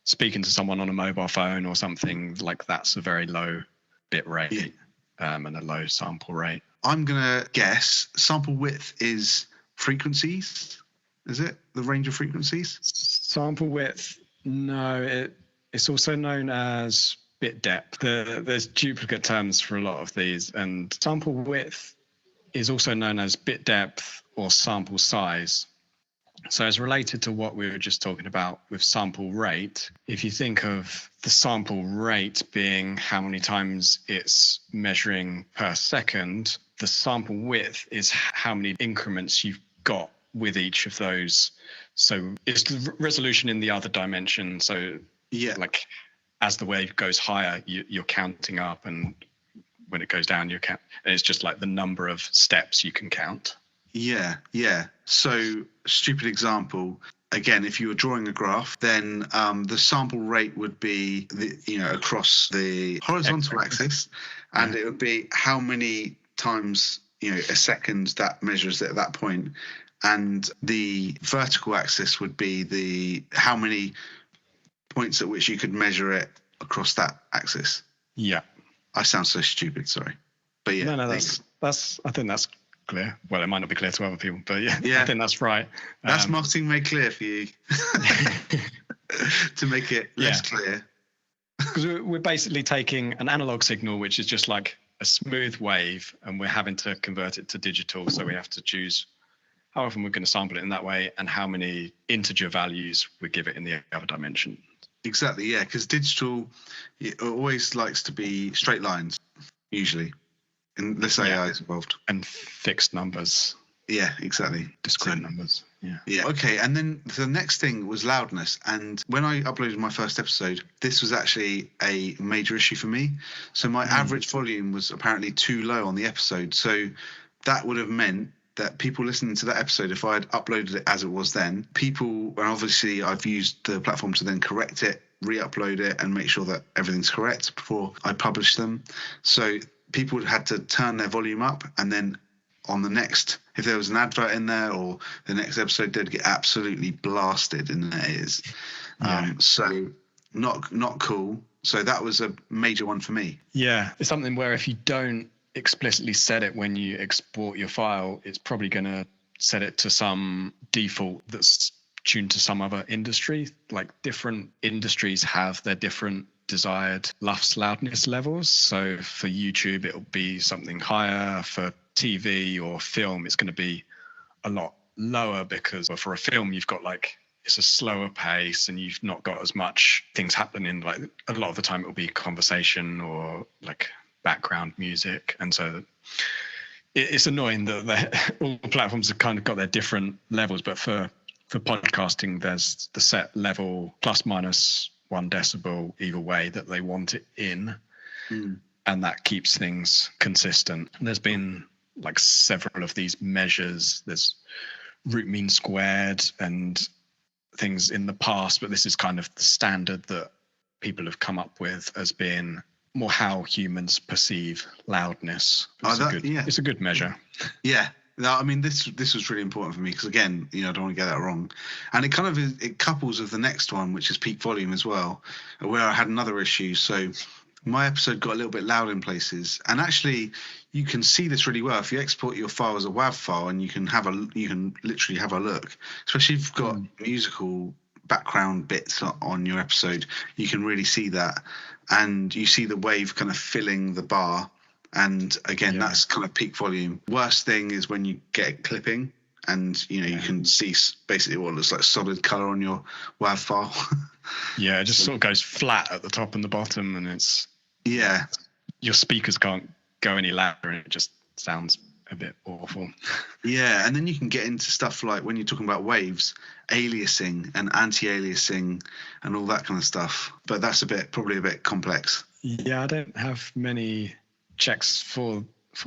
speaking to someone on a mobile phone or something, like that's a very low bit rate and a low sample rate. I'm going to guess sample width is frequencies. Is it the range of frequencies? Sample width, no, it's also known as bit depth. There's duplicate terms for a lot of these, and sample width is also known as bit depth or sample size. So it's related to what we were just talking about with sample rate. If you think of the sample rate being how many times it's measuring per second, the sample width is how many increments you've got with each of those. So it's the resolution in the other dimension. So like as the wave goes higher, you're counting up, and when it goes down, you're count. And it's just like the number of steps you can count. Yeah. So, stupid example. Again, if you were drawing a graph, then the sample rate would be across the horizontal axis, and it would be how many times a second that measures it at that point, and the vertical axis would be the how many points at which you could measure it across that axis. Yeah, I sound so stupid. Sorry, but no, that's I think that's clear. Well, it might not be clear to other people, but yeah. I think that's right. That's marketing made clear for you to make it less clear. Because we're basically taking an analog signal, which is just like a smooth wave, and we're having to convert it to digital. So we have to choose how often we're going to sample it in that way and how many integer values we give it in the other dimension. Exactly, yeah, because digital, it always likes to be straight lines, usually, unless AI is involved. And fixed numbers. Yeah, exactly. Discrete numbers. Yeah. Okay, and then the next thing was loudness. And when I uploaded my first episode, this was actually a major issue for me. So my average volume was apparently too low on the episode. So that would have meant that people listening to that episode, if I had uploaded it as it was then, and obviously I've used the platform to then correct it, re-upload it, and make sure that everything's correct before I publish them. So people would have had to turn their volume up, and then on the next, if there was an advert in there or the next episode, they'd get absolutely blasted in their ears. So not cool. So that was a major one for me. Yeah, it's something where if you don't explicitly set it when you export your file, it's probably going to set it to some default that's tuned to some other industry. Like different industries have their different desired loudness levels. So for YouTube, it'll be something higher. For TV or film, it's going to be a lot lower, because for a film, you've got it's a slower pace and you've not got as much things happening. Like a lot of the time it'll be conversation or like background music. And so it's annoying that all the platforms have kind of got their different levels, but for podcasting, there's the set level plus minus 1 decibel either way that they want it in. And that keeps things consistent. And there's been several of these measures. There's root mean squared and things in the past, but this is kind of the standard that people have come up with as being more how humans perceive loudness. It's a good measure. Yeah. No, I mean, this was really important for me because, again, I don't want to get that wrong. And it couples with the next one, which is peak volume as well, where I had another issue. So my episode got a little bit loud in places, and actually you can see this really well if you export your file as a WAV file, and you can literally have a look, especially if you've got musical background bits on your episode. You can really see that, and you see the wave kind of filling the bar. And again, that's kind of peak volume. Worst thing is when you get clipping, and you can see basically what looks like solid color on your WAV file. It just sort of goes flat at the top and the bottom, and it's your speakers can't go any louder, and it just sounds a bit awful. Yeah, and then you can get into stuff like when you're talking about waves, aliasing and anti-aliasing and all that kind of stuff. But that's probably a bit complex. Yeah, I don't have many checks for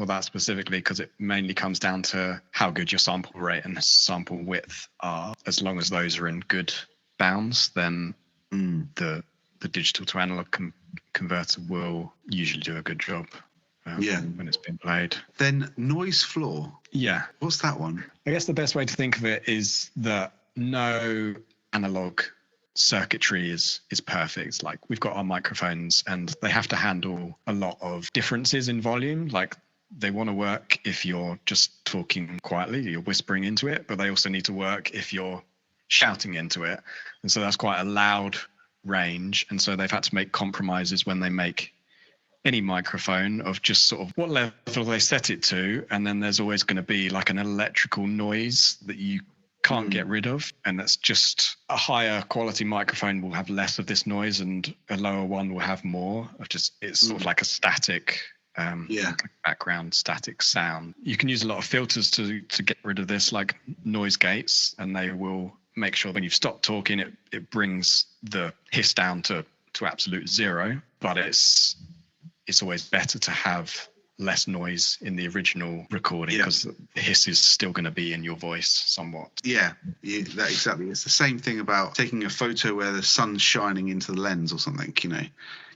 that specifically, because it mainly comes down to how good your sample rate and sample width are. As long as those are in good bounds, then the digital to analog converter will usually do a good job when it's been played. Then noise floor. Yeah. What's that one? I guess the best way to think of it is that no analog circuitry is perfect. Like, we've got our microphones and they have to handle a lot of differences in volume. Like, they want to work if you're just talking quietly, you're whispering into it, but they also need to work if you're shouting into it. And so that's quite a loud range. And so they've had to make compromises when they make any microphone of just sort of what level they set it to. And then there's always going to be like an electrical noise that you can't get rid of. And that's just a higher quality microphone will have less of this noise, and a lower one will have more of it's sort of like a static background static sound. You can use a lot of filters to get rid of this, like noise gates, and they will make sure when you've stopped talking, it brings the hiss down to absolute zero. But it's always better to have less noise in the original recording, because the hiss is still going to be in your voice somewhat. Exactly. It's the same thing about taking a photo where the sun's shining into the lens or something.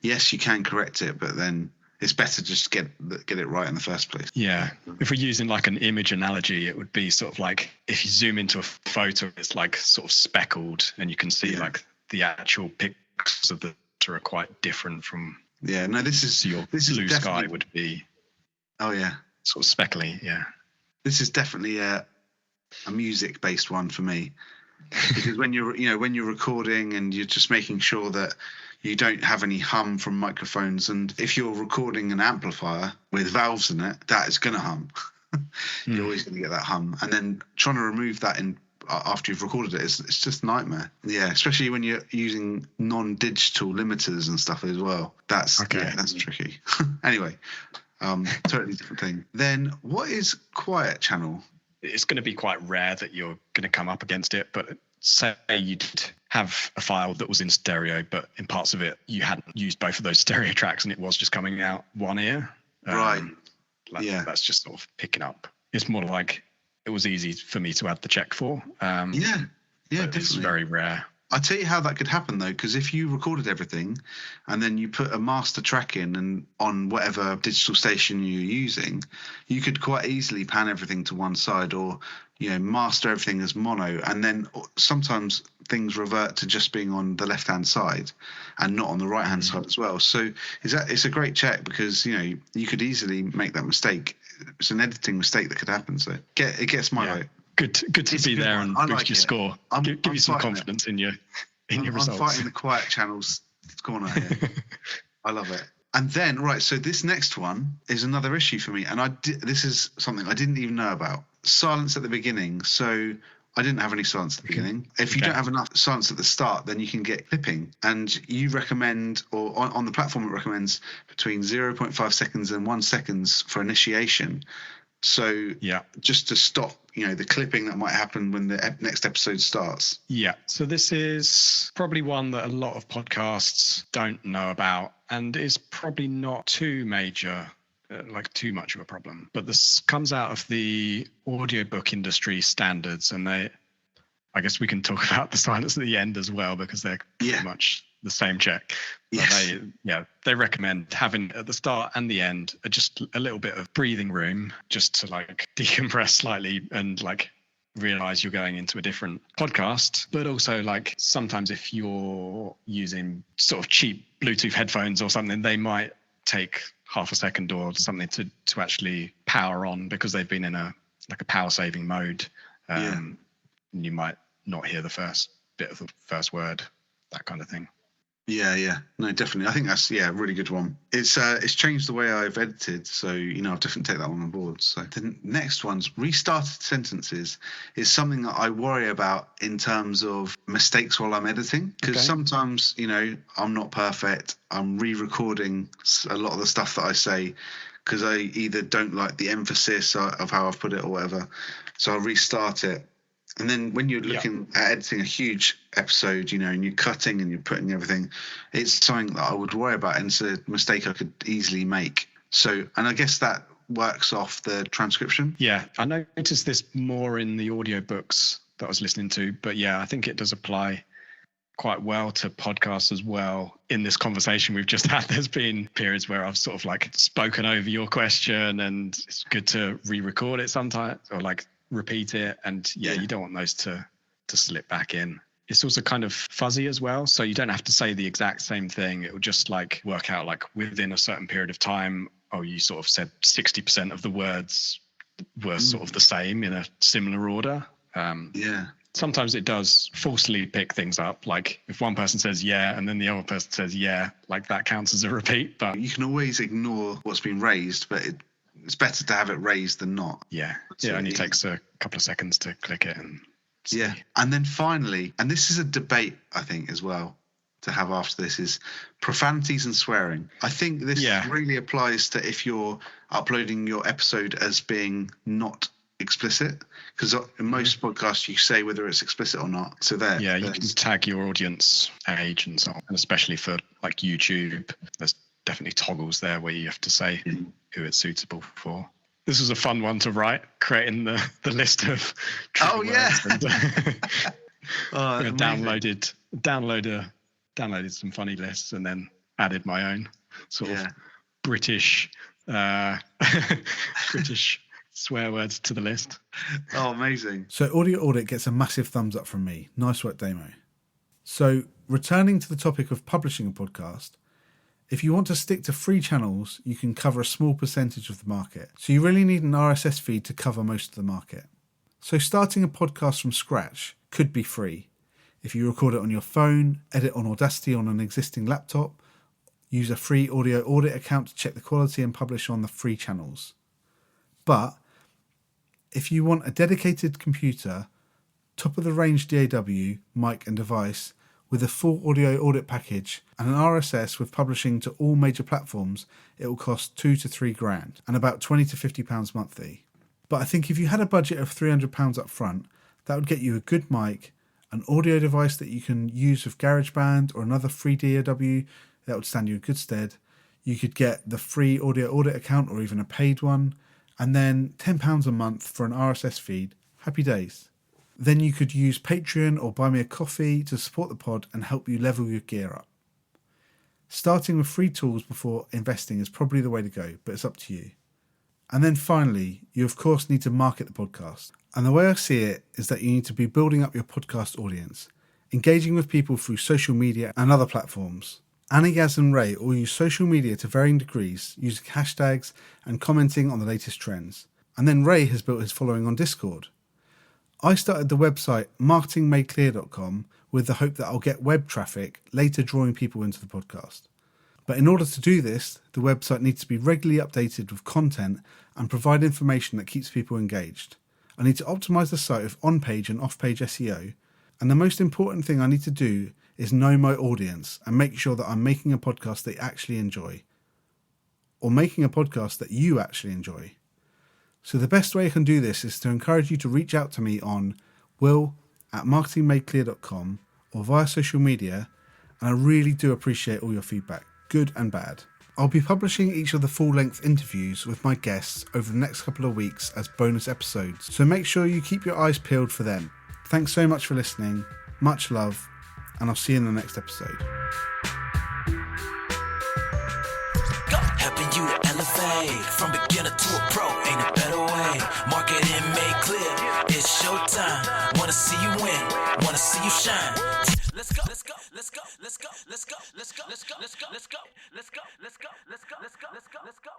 Yes, you can correct it, but then it's better just get it right in the first place. Yeah. If we're using like an image analogy, it would be sort of like if you zoom into a photo, it's like sort of speckled, and you can see like the actual pixels of the picture are quite different from. Yeah. No, this is blue sky would be. Oh yeah. Sort of speckly. Yeah. This is definitely a music-based one for me, because when you're recording and you're just making sure that you don't have any hum from microphones, and if you're recording an amplifier with valves in it, that is going to hum. You're always going to get that hum, and then trying to remove that after you've recorded it, it's just a nightmare. Yeah, especially when you're using non-digital limiters and stuff as well. That's tricky. Anyway, totally different thing. Then what is quiet channel? It's going to be quite rare that you're going to come up against it, but say you did have a file that was in stereo, but in parts of it you hadn't used both of those stereo tracks and it was just coming out one ear. Right. That's just sort of picking up. It's more like it was easy for me to add the check for. Definitely. It's very rare. I'll tell you how that could happen, though, because if you recorded everything and then you put a master track in and on whatever digital station you're using, you could quite easily pan everything to one side, or master everything as mono, and then sometimes things revert to just being on the left-hand side and not on the right-hand side as well. So it's a great check, because you could easily make that mistake. It's an editing mistake that could happen. So it gets my vote. Good to be there and boost your score. Give you some confidence in your results. I'm fighting the quiet channels corner here. I love it. And then, right, so this next one is another issue for me, and this is something I didn't even know about. Silence at the beginning. So I didn't have any silence at the beginning. If you don't have enough silence at the start, then you can get clipping. And you recommend, or on the platform it recommends between 0.5 seconds and 1 second for initiation. So just to stop, the clipping that might happen when the next episode starts. Yeah. So this is probably one that a lot of podcasts don't know about, and is probably not too major, too much of a problem. But this comes out of the audiobook industry standards, and I guess we can talk about the silence at the end as well, because they're pretty much the same check. Yes. They recommend having at the start and the end just a little bit of breathing room, just to decompress slightly and realize you're going into a different podcast. But also sometimes if you're using sort of cheap Bluetooth headphones or something, they might take half a second or something to actually power on, because they've been in a power saving mode. And you might not hear the first bit of the first word, that kind of thing. Yeah. No, definitely. I think that's a really good one. It's changed the way I've edited, so I'll definitely take that one on board. So the next one's restarted sentences is something that I worry about in terms of mistakes while I'm editing, because sometimes I'm not perfect. I'm re-recording a lot of the stuff that I say because I either don't like the emphasis of how I've put it or whatever. So I'll restart it. And then when you're looking at editing a huge episode, and you're cutting and you're putting everything, it's something that I would worry about, and it's a mistake I could easily make. So, and I guess that works off the transcription. Yeah, I noticed this more in the audiobooks that I was listening to, but I think it does apply quite well to podcasts as well. In this conversation we've just had, there's been periods where I've sort of spoken over your question, and it's good to re-record it sometimes, or repeat it, and you don't want those to slip back in. It's also kind of fuzzy as well, so you don't have to say the exact same thing. It will just work out within a certain period of time. You sort of said 60% of the words were sort of the same in a similar order. Sometimes it does falsely pick things up, if one person says and then the other person says that counts as a repeat. But you can always ignore what's been raised, but it's better to have it raised than not. It only takes a couple of seconds to click it and see. And then finally, and this is a debate I think as well to have after this, is profanities and swearing. I think this really applies to if you're uploading your episode as being not explicit, because in most podcasts you say whether it's explicit or not. So you can tag your audience age and so on, and especially for YouTube, there's definitely toggles there where you have to say who it's suitable for. This was a fun one to write, creating the list of words. And downloaded some funny lists, and then added my own sort of British swear words to the list. Oh, amazing. So Audio Audit gets a massive thumbs up from me. Nice work, Damo. So returning to the topic of publishing a podcast, If you want to stick to free channels, you can cover a small percentage of the market. So you really need an RSS feed to cover most of the market. So starting a podcast from scratch could be free. If you record it on your phone, edit on Audacity on an existing laptop, use a free audio audit account to check the quality and publish on the free channels. But if you want a dedicated computer, top of the range DAW, mic and device, with a full audio audit package and an RSS with publishing to all major platforms, it will cost $2,000 to $3,000 and about £20 to £50 monthly. But I think if you had a budget of £300 up front, that would get you a good mic, an audio device that you can use with GarageBand or another free DAW that would stand you in good stead. You could get the free audio audit account or even a paid one, and then £10 a month for an RSS feed. Happy days. Then you could use Patreon or Buy Me a Coffee to support the pod and help you level your gear up. Starting with free tools before investing is probably the way to go, but it's up to you. And then finally, you of course need to market the podcast. And the way I see it is that you need to be building up your podcast audience, engaging with people through social media and other platforms. Annie, Gaz and Ray all use social media to varying degrees, using hashtags and commenting on the latest trends. And then Ray has built his following on Discord. I started the website marketingmadeclear.com with the hope that I'll get web traffic, later drawing people into the podcast. But in order to do this, the website needs to be regularly updated with content and provide information that keeps people engaged. I need to optimize the site with on-page and off-page SEO. And the most important thing I need to do is know my audience and make sure that I'm making a podcast they actually enjoy. Or making a podcast that you actually enjoy. So the best way I can do this is to encourage you to reach out to me on will@marketingmadeclear.com or via social media, and I really do appreciate all your feedback, good and bad. I'll be publishing each of the full-length interviews with my guests over the next couple of weeks as bonus episodes, so make sure you keep your eyes peeled for them. Thanks so much for listening, much love, and I'll see you in the next episode. Helping you to elevate from beginner to a pro, ain't a better way. Marketing made clear, it's showtime. Wanna see you win, wanna see you shine. Let's go, let's go, let's go, let's go, let's go, let's go, let's go, let's go, let's go, let's go, let's go, let's go, let's go, let's go, let's go.